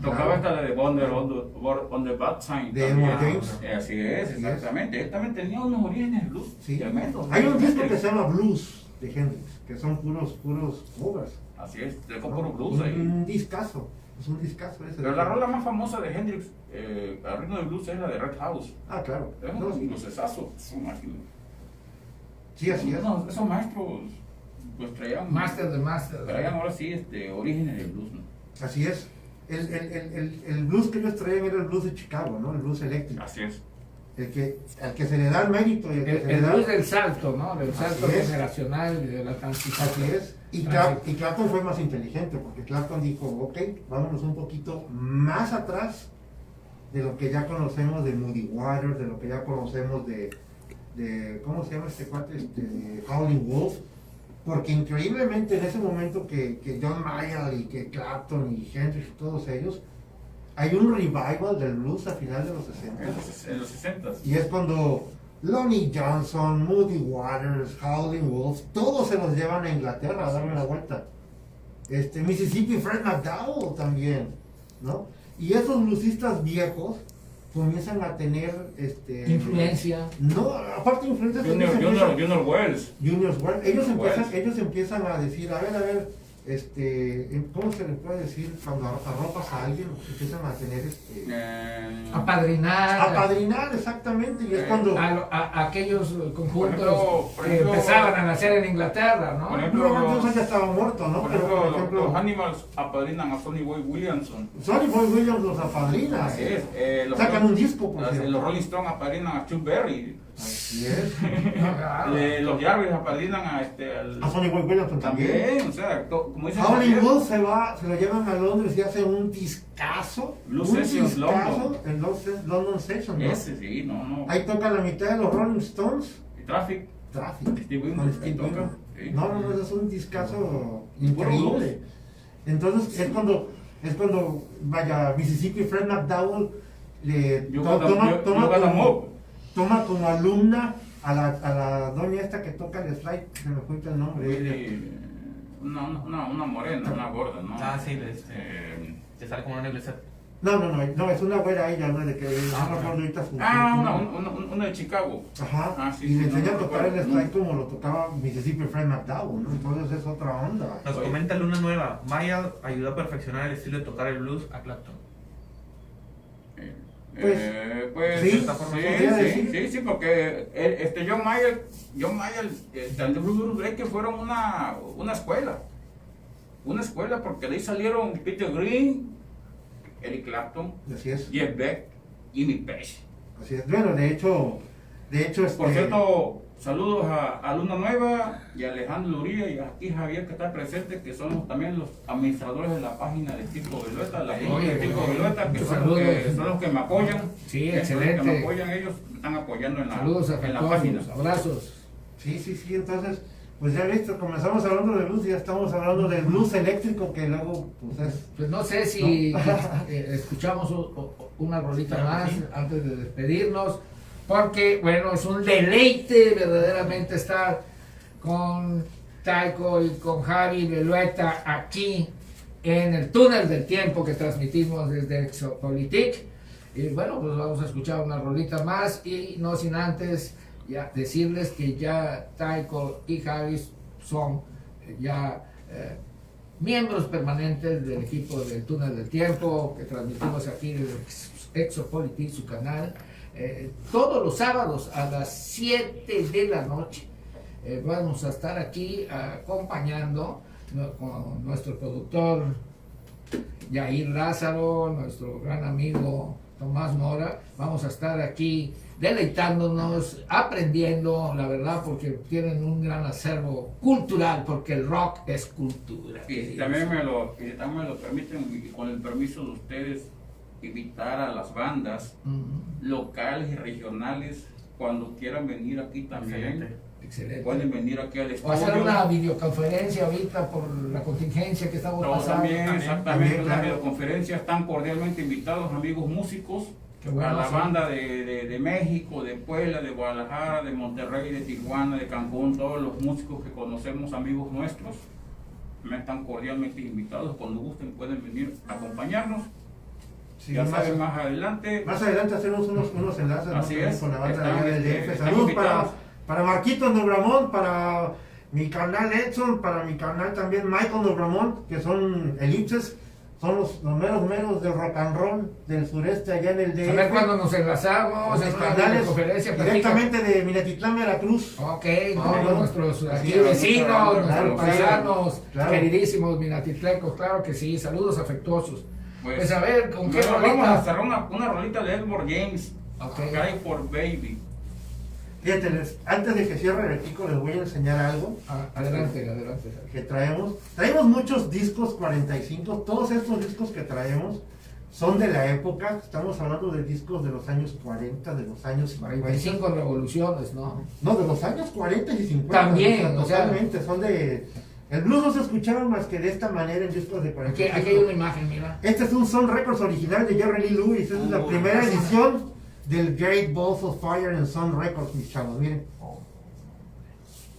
Tocaba esta de Wonder on the Bad Sign. De también. Elmore James. Así es, Así exactamente. Él también tenía unos orígenes de blues Sí. tremendos. Hay un disco que Hendrix. se llama Blues de Hendrix, que son puros covers. Así es, tocó puro blues ahí. Un discazo. Es un discazo ese. Pero la rola más famosa de Hendrix, al ritmo de blues, es la de Red House. Ah, claro. Es No, un sí. bluesazo. Es una máquina. Sí, así es. Esos maestros, pues traían. Master de Master. Traían ahora sí orígenes del blues, ¿no? Así es. El blues que ellos traían era el blues de Chicago, ¿no? El blues eléctrico. Así es. Al que se le da el mérito y el que se le El da. blues del salto, ¿no? Del salto Así es. generacional y de la transición. Así es. Y Clapton fue más inteligente, porque Clapton dijo, ok, vámonos un poquito más atrás de lo que ya conocemos de Moody Waters, de lo que ya conocemos de ¿cómo se llama este cuate? Howlin' Wolf. Porque increíblemente en ese momento que John Mayall y que Clapton y Hendrix y todos ellos, hay un revival del blues a final de los 60. En los 60. Y es cuando Lonnie Johnson, Moody Waters, Howlin' Wolf, todos se los llevan a Inglaterra a darle la vuelta. Mississippi Fred McDowell también, ¿no? Y esos bluesistas viejos comienzan a tener Influencia. no, aparte de influencia Junior Wells. Junior Wells, Wells. ellos empiezan a decir, a ver, ¿cómo se le puede decir cuando arropas a alguien? Empiezan a tener apadrinar, exactamente, y es cuando A aquellos conjuntos por que ejemplo, empezaban a nacer en Inglaterra, ¿no? por ejemplo, no, entonces ya estaba muerto, ¿no? Por Pero ejemplo, los Animals apadrinan a Sonny Boy Williamson. Sonny Boy Williams los apadrina. Así es. Sacan un disco, por cierto. Los Rolling Stones apadrinan a Chuck Berry. Así es. Los Jarvis apadrinan al A Sonny Boy Williams también. también, o sea, como dicen. Hollywood se lo llevan a Londres y hacen un discazo. Blue un Sessions discazo en London Sessions, ¿no? Ese sí, no. Ahí toca la mitad de los Rolling Stones. Y Traffic. Traffic. Steve Winwood, Con Steve ahí toca, Winwood. sí. No, es un discazo Puro increíble. Entonces es cuando vaya Mississippi Fred McDowell le You got a mob. toma como alumna a la doña esta que toca el slide, se me cuenta el nombre. Una morena, una gorda, ¿no? Ah, sí, te sale como una iglesia. No, es una güera ella, ¿no? De que no recuerdo ahorita su una de Chicago. Ajá, Ah, sí, y le sí, enseña no a tocar recuerdo. el slide como lo tocaba Mississippi Fred McDowell, ¿no? Entonces es otra onda. Nos comenta Luna Nueva. Maya ayudó a perfeccionar el estilo de tocar el blues a Clapton. Pues sí, sí, podría decir. sí, porque John Mayer, Andrew Bruce Blake fueron una escuela, porque de ahí salieron Peter Green, Eric Clapton, Así es. Jeff Beck y Nick Page. Así es. Bueno, de hecho Por cierto, saludos a Luna Nueva y a Alejandro Luría y aquí Javier que está presente, que son también los administradores de la página de Tico Violeta, la página de Tico Violeta, que son los que me apoyan. Sí, Son los excelente. que me apoyan, ellos me están apoyando en Saludos la página. afectuosos, abrazos. Sí, entonces, pues ya visto, comenzamos hablando de blues y ya estamos hablando del blues eléctrico que luego, pues es... Pues no sé si escuchamos una rolita más antes de despedirnos, porque bueno, es un deleite verdaderamente estar con Taiko y con Javi Violeta aquí en el túnel del tiempo que transmitimos desde Exopolitik. Y bueno, pues vamos a escuchar una rolita más y no sin antes ya decirles que ya Taiko y Javi son ya miembros permanentes del equipo del túnel del tiempo que transmitimos aquí desde Exopolitik, su canal. Todos los sábados a las 7 de la noche vamos a estar aquí acompañando con nuestro productor Yair Lázaro, nuestro gran amigo Tomás Mora. Vamos a estar aquí deleitándonos, aprendiendo, la verdad, porque tienen un gran acervo cultural, porque el rock es cultura. Y si también me lo permiten, y con el permiso de ustedes, invitar a las bandas locales y regionales cuando quieran venir aquí también. Excelente. Pueden venir aquí al O estudio. hacer una videoconferencia ahorita por la contingencia que estamos No, pasando. también, exactamente, También, una claro. videoconferencia. Están cordialmente invitados amigos músicos. Qué bueno, a la sí. banda de México, de Puebla, de Guadalajara, de Monterrey, de Tijuana, de Cancún, todos los músicos que conocemos, amigos nuestros, me están cordialmente invitados. Cuando gusten pueden venir a acompañarnos. Sí, Ya saben, más adelante. Más adelante hacemos unos enlaces, ¿no? Así es. Con la banda de Están, allá del DF. están Saludos invitados. para Marquito Nobramón, para mi carnal Edson, para mi carnal también Michael Nobramón, que son elipses, son los meros del rock and roll del sureste allá en el DF. A ver cuándo nos enlazamos en Mis una carnales videoconferencia. directamente de Minatitlán, Veracruz. Ok, No, no. nuestros Así aquí es, vecinos, claro, nuestros claro, paisanos, claro. queridísimos minatitlecos, claro que sí, saludos afectuosos. Pues a ver, ¿con qué Bueno, vamos a rolita? hacer una rolita de Edward James. Ok. Cry for Baby. Fíjate, antes de que cierre el pico les voy a enseñar algo Adelante. que traemos. Traemos muchos discos 45, todos estos discos que traemos son de la época, estamos hablando de discos de los años 40, de los años 50. 45 revoluciones, ¿no? No, de los años 40 y 50. También, o sea, totalmente, son de... El blues no se escuchaba más que de esta manera en discos de 45. Aquí hay una imagen, mira. Este es un Sun Records original de Jerry Lee Lewis, esta es la primera edición del Great Balls of Fire en Sun Records, mis chavos, miren.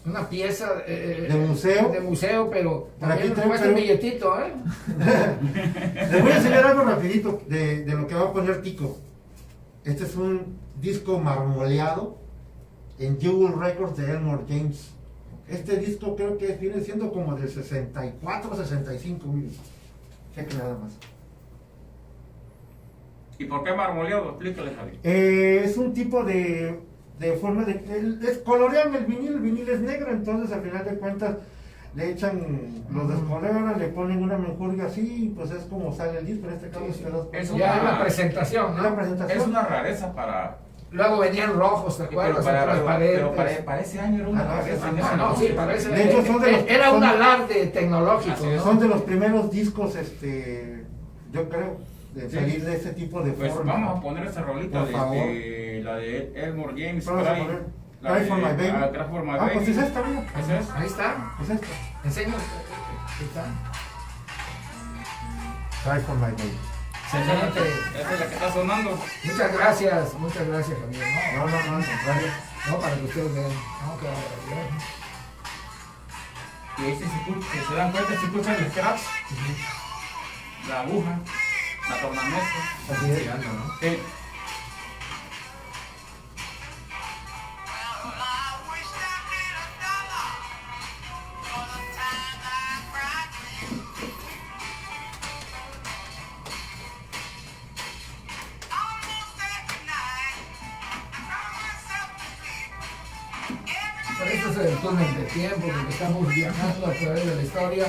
una pieza de museo. de museo, pero Por aquí también traigo- cuesta un billetito, ¿eh? Les voy a enseñar algo rapidito de lo que va a poner Tico. Este es un disco marmoleado en Jewel Records de Elmore James. Este disco creo que viene siendo como del 64, 65, miren. Chequen nada más. ¿Y por qué marmoleado? Explícale, Javi. Es un tipo de forma de... colorean el vinil es negro, entonces al final de cuentas le echan, los descoloran, le ponen una menjurga así, y pues es como sale el disco, en este caso Es Ya es la presentación, es la ¿no? presentación. Es una rareza para... Luego venían rojos, ¿te acuerdas? Transparentes. para ese año era una Ah, no, rareza. sí, No, no, sí, parece. De hecho, son de los- era un son- alarde tecnológico, Así es. ¿no? Son de los primeros discos, yo creo, de Sí. salir de ese tipo de Pues forma. vamos a poner esa rolita Por favor. de la de Elmore James. Vamos a Cry, poner la Cry de- for My Baby. Cry for My Ah, pues Baby. es esta, mira. Esa es. Ahí está. Es esta. Enseño. Ahí está. Cry for My Baby. Excelente. Esa es la que está sonando. Muchas gracias, Javier. No, al contrario. No, para que ustedes vean. No, que barbaridad. Y ahí si se dan cuenta, se escucha el scratch, la aguja, la tornamesa. Así es. Sí. Pero esto es el túnel de tiempo, porque estamos viajando a través de la historia,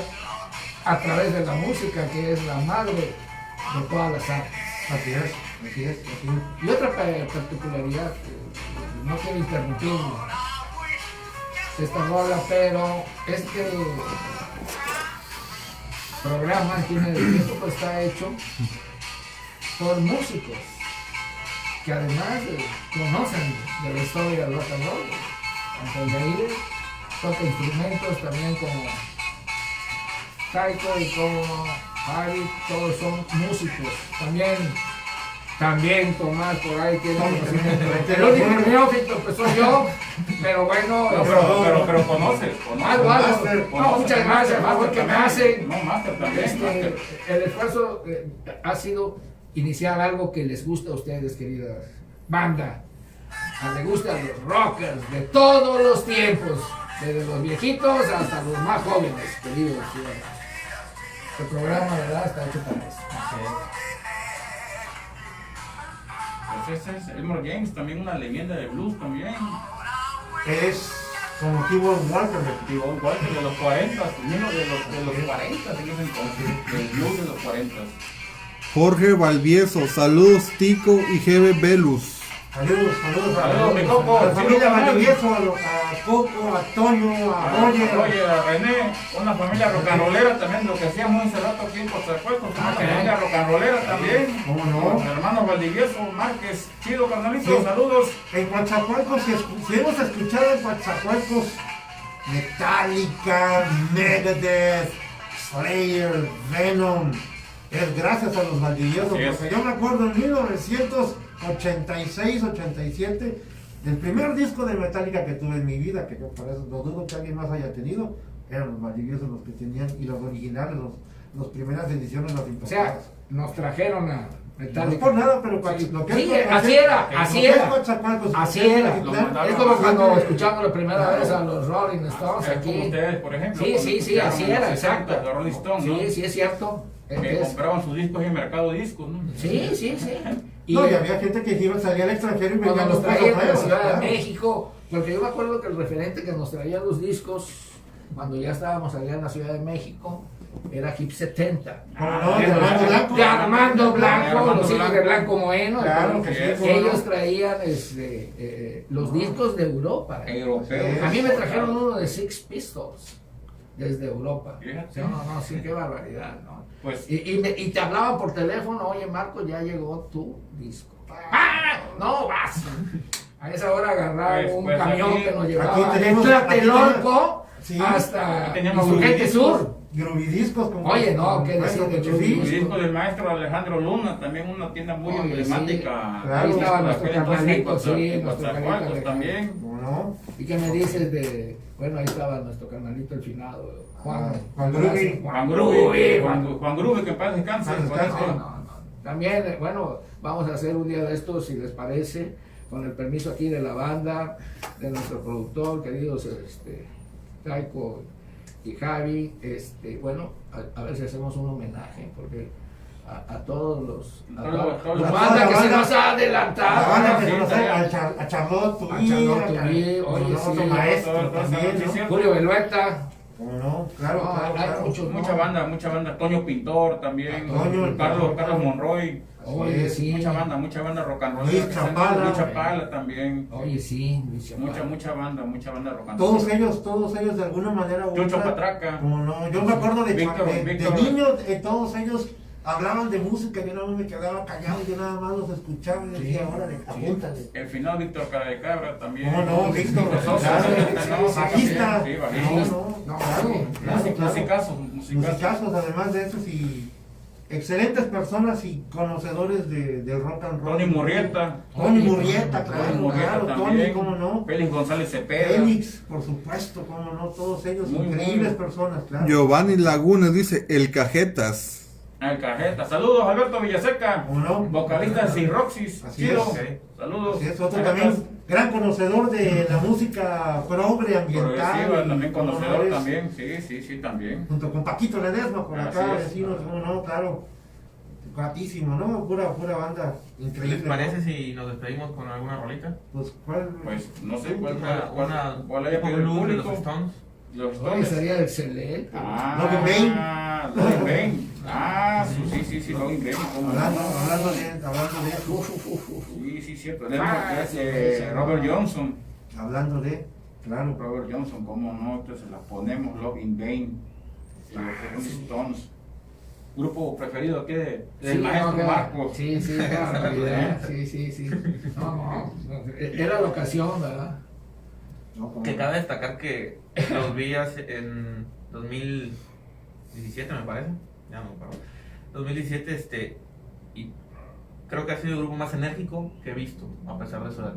a través de la música, que es la madre de todas las artes. Así es, así es, así es. Y otra particularidad, no quiero interrumpir esta rola, pero este programa, el túnel del tiempo, pues, está hecho por músicos que además conocen de la historia del rock and roll. Antonio toca instrumentos también como Taiko y como Harry, todos son músicos. También Tomás por ahí tiene conocimiento. El único neófito pues soy yo, pero bueno, No, pero conoces. algo. Master, No, muchas gracias, favor que me hacen. No, Master también. Master. El esfuerzo ha sido iniciar algo que les gusta a ustedes, querida banda. Les gustan los rockers de todos los tiempos, desde los viejitos hasta los más jóvenes, queridos ciudadanos. El programa, ¿verdad?, está hecho para eso. Pues ese es Elmore James, también una leyenda de blues también. Es como Keyboard Walker. Igual que de los 40, primero de los 40, en ese entonces, del blues de los 40. Jorge Valvieso, saludos Tico y Jebe Velus. Saludos Saludos, mi Coco. a la familia Saludos, Valdivieso, a Coco, a Toño, a Roger. Oye, a René, una familia rocanrolera también, lo que hacíamos hace rato aquí en Coatzacoalcos, una familia rocanrolera también. ¿Cómo no? Los hermanos Valdivieso, Márquez, chido, carnalito, Sí. saludos. En Coatzacoalcos, si hemos escuchado en Coatzacoalcos Metallica, Megadeth, Slayer, Venom, es gracias a los Valdiviesos, Así es. porque yo me acuerdo en 1986, 87, el primer disco de Metallica que tuve en mi vida, que yo por eso no dudo que alguien más haya tenido, eran los Valdiviesos los que tenían, y los originales, los primeras ediciones, las O sea, importadas. nos trajeron a No es Metallica. por nada, pero Sí, lo que sí, es, así era, así era. Así era. Es como cuando escuchamos la primera vez a los Rolling Stones Como aquí. ustedes, por ejemplo. Sí, cuando sí, sí, escucharon así en los era, 60, exacto. los Rolling Stones, ¿no? Sí, sí, es cierto. Que compraban sus discos en Mercado Discos, ¿no? Sí, sí, sí. Y No, y había gente que iba a salir al extranjero y cuando vendía nos los traían de la nuevos, Ciudad de claro. México, porque yo me acuerdo que el referente que nos traía los discos, cuando ya estábamos allá en la Ciudad de México, era Hip 70. ¿Cómo no? De Armando Blanco. De Armando Blanco, Armando los hijos de Blanco. Blanco Moeno. Claro que sí, entonces, cómo no. ellos traían los discos de Europa. Europeos. A mí me trajeron uno de Six Pistols desde Europa. Fíjate. No, no, sí, qué barbaridad, ¿no? Pues, Y te hablaban por teléfono, oye Marco, ya llegó tu disco. ¡Ah! No, vas. A esa hora agarraba Pues, un pues camión aquí- que nos aquí llevaba de tenemos- Tlatelolco Sí. hasta Teníamos Insurgente Gruvidiscos. Sur. Gruvidiscos como Oye, no, qué maestro decir de Pecho El Gruvidiscos. disco del maestro Alejandro Luna, también una tienda muy Oye, emblemática. sí, claro. Ahí estaba Por nuestro aquel entonces, carnalito, sí, en nuestro Coatzacoalcos carnalito. también. ¿Cómo no? ¿Y qué me dices de, bueno, ahí estaba nuestro carnalito el finado, Juan? Juan Grubi. Juan Grubi, Juan Grubi, que en paz descanse. Paz descanse. No, no, no. También, bueno, vamos a hacer un día de estos, si les parece, con el permiso aquí de la banda, de nuestro productor, queridos Taiko y Javi, bueno, a ver si hacemos un homenaje, porque a todos los, Todos la los- banda que la se banda- nos ha La adelantado. banda que sí, se nos también. a Charlotte A Charlotte Tubí, oye, otro sí. maestro Todo también, ¿no? sí, Julio Belueta. ¿Cómo no? Claro, No, claro, hay claro. muchos. Mucha banda. Toño Pintor también. Toño, el Carlos Pintor. Carlos Monroy. Oye, sí. Mucha banda rock and roll. Luis Chapala. Luis Chapala también. Oye, sí, Luis Chapala. Mucha banda rock and roll. Todos ellos de alguna manera u Chucho otra, Patraca. como no, yo me acuerdo de Víctor. niños, todos ellos hablaban de música, yo nada más me quedaba callado, yo nada más los escuchaba y decía, órale, apúntale. El final Víctor Cara de Cabra también. ¿Cómo no, Víctor? Los Claro, Osos, bajista. Sí, No, bajista. no, claro. Musicazos. Musicazos, además de esos, y excelentes personas y conocedores de rock and roll. Tony Murrieta. Tony Murrieta, Tony claro, Murrieta claro, Tony, también. cómo no. Félix González Cepeda. Félix, por supuesto, cómo no, todos ellos Muy increíbles bueno. personas, claro. Giovanni Lagunes dice, el Cajetas. El Cajeta. Saludos, Alberto Villaseca. ¿Cómo no? Vocalista de Cirroxis. Así Chido. es. Saludos. Así es, otro Cajetas. también gran conocedor de la música progre ambiental. Progresiva, y también conocedor colores, también. Sí, también. Junto con Paquito Ledesma por Así acá, es. vecinos, cómo no, claro. Gratísimo, ¿no? Pura banda ¿Qué increíble. les parece si nos despedimos con alguna rolita? ¿no? Pues, ¿cuál? Pues no sé cuál Una haya pedido el blues de los público. Stones. Los Oye, Stones. sería excelente. Logan Bane. Logan Bane. Sí, Logan Bane. ¿Cómo no? Hablando de eso, Sí, cierto. Es Robert Johnson. hablando de, claro, Robert Johnson, ¿cómo no? Entonces la ponemos Logan Bane. Los Rolling Stones. Grupo preferido aquí del maestro no, Marcos. Sí, qué barbaridad. Sí. No, era la ocasión, ¿verdad? no, como Que cabe destacar que los vi en 2017, me parece. Ya no me acuerdo. 2017, y creo que ha sido el grupo más enérgico que he visto, a pesar de su edad.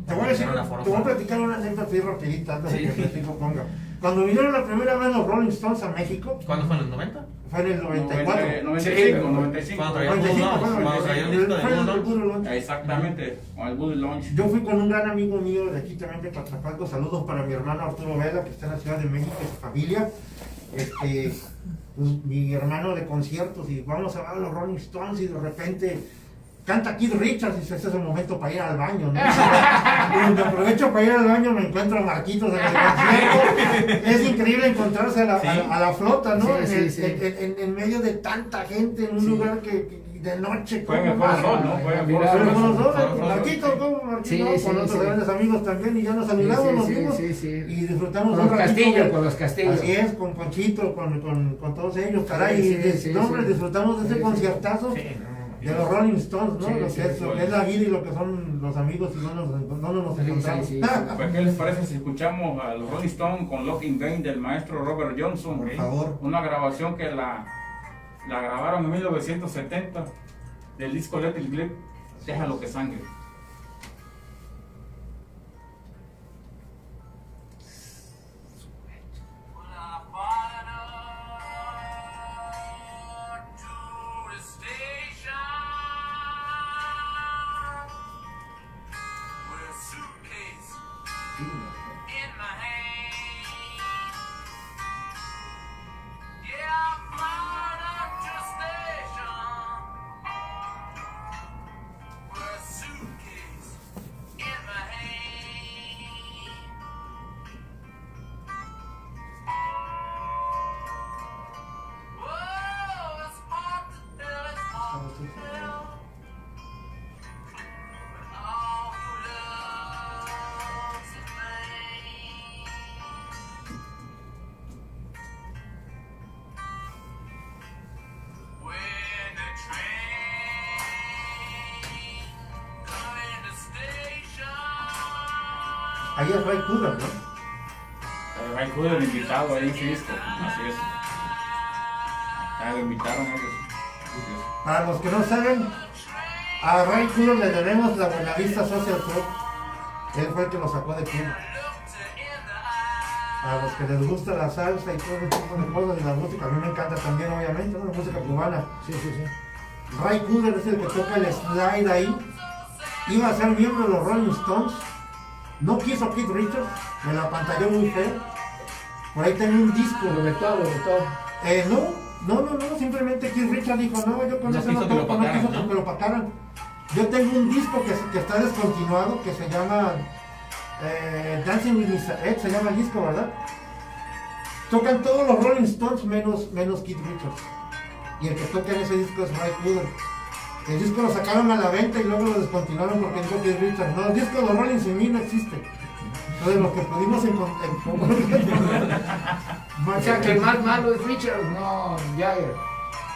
Te voy a decir, Tiene una forma- te voy a platicar una anécdota así rapidita antes de Sí. que el tipo ponga. Cuando vinieron la primera vez los Rolling Stones a México, ¿Cuándo fue? ¿En los 90? fue en el 94. 95, 95. Cuando traía el Blue Launch, cuando traía el disco de Fue en Blue el Launch. Blue Launch. Exactamente, con el Buddy Launch. Yo fui con un gran amigo mío de aquí también de Coatzacoalcos. Saludos para mi hermano Arturo Vela, que está en la Ciudad de México, y su familia. Pues, mi hermano de conciertos, y vamos a ver a los Rolling Stones, y de repente canta Keith Richards, y ese es el momento para ir al baño, ¿no? Y cuando aprovecho para ir al baño, me encuentro a Marquitos en el concierto. Es increíble encontrarse a la flota, ¿no? Sí. En medio de tanta gente, en un lugar que de noche. Fue en el ¿cómo Foro va? Sol, ¿no? Fue en el Mira, Foro Pero Sol. con los Foro dos, Sol. Marquitos, ¿cómo? Marquitos, Sí, con sí, otros sí. grandes amigos también, y ya nos saludamos, nos vimos. Sí. Y disfrutamos Con los un ratito, Castillo, con los Castillo. Así es, con Conchito, con todos ellos, caray. Sí, no, hombre, sí. disfrutamos de ese Sí. conciertazo de los Rolling Stones, ¿no? Sí, lo que sí, es, lo que es la vida y lo que son los amigos y no nos Sí, encontramos. sí. Pues, ¿qué les parece si escuchamos a los Rolling Stones con Logan Bane del maestro Robert Johnson? Por favor. Una grabación que la grabaron en 1970 del disco Let It Bleed, Déjalo que sangre. Ahí es Ray Cooder, ¿no? Ray Cooder, el invitado ahí en Cisco. Así es. Lo invitaron ellos. Así es. Para los que no saben, a Ray Cooder le debemos la Buenavista Social Club. Él fue el que lo sacó de Cuba. A los que les gusta la salsa y todo ese tipo de cosas y la música, a mí me encanta también, obviamente, ¿no? La música cubana. Sí, sí, sí. Ray Cooder es el que toca el slide ahí. Iba a ser miembro de los Rolling Stones. No quiso Keith Richards, me la pantalló muy feo. Por ahí tengo un disco. Lo vetó, lo vetó. No, simplemente Keith Richards dijo, no, yo con No eso quiso no que lo toco, no opacaran, quiso ¿no? que lo opacaran. Yo tengo un disco que está descontinuado, que se llama Dancing with Mr. Ed, se llama el disco, ¿verdad? Tocan todos los Rolling Stones menos Keith Richards. Y el que toca en ese disco es Ray Cooder. El disco lo sacaron a la venta y luego lo descontinuaron porque entró Keith Richards. No, el disco de los Rolling sin mí no existe. Entonces lo que pudimos encontrar... O sea que el más malo es Richard, no Jagger.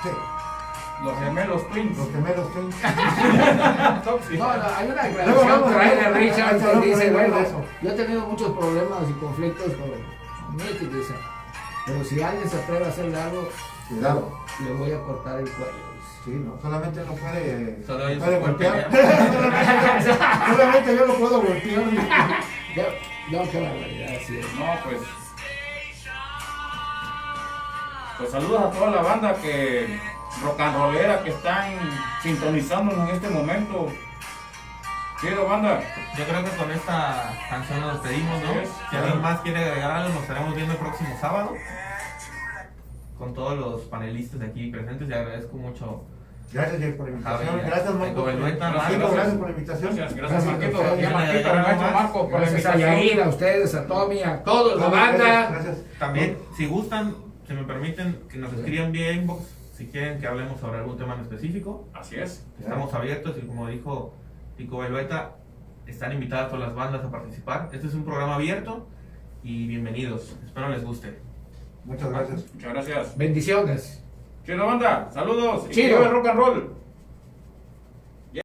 Sí, Los gemelos Twins. los gemelos Twins. Tóxico. No, no, hay una Luego declaración vamos por a ahí de hablar- Richard vamos a que hablar dice, por ahí de bueno, eso. yo he tenido muchos problemas y conflictos con Nick, dice, pero si alguien se atreve a hacerle algo, Cuidado. le voy a cortar el cuello. Sí, no, solamente no puede, Solo ellos puede se pueden golpear. Solamente yo lo puedo golpear. No, qué barbaridad, sí. No, pues. Pues saludos a toda la banda que rock and rollera que están sintonizándonos en este momento. Chido, banda. Yo creo que con esta canción nos despedimos, ¿no? Así es. Si alguien más quiere agregar algo, nos estaremos viendo el próximo sábado con todos los panelistas de aquí presentes. Le agradezco mucho. Gracias, Jay, por la invitación. Javi, Gracias, Marco. Jacob Belueta, Marco, gracias. gracias por la invitación. Gracias, Marquito. a ustedes. Y a Marquito, al maestro Marco, por la Gracias a invitación. Yair, a ustedes, a Tommy, a todos, la Gracias, banda. gracias. También, si gustan, si me permiten, que nos escriban vía inbox si quieren que hablemos sobre algún tema en específico. Así es. Estamos abiertos y como dijo Tico Belueta, están invitadas todas las bandas a participar. Este es un programa abierto y bienvenidos. Espero les guste. Muchas gracias. Muchas gracias. Bendiciones. Chido, banda. Saludos. Y Chido. que viva el rock and roll.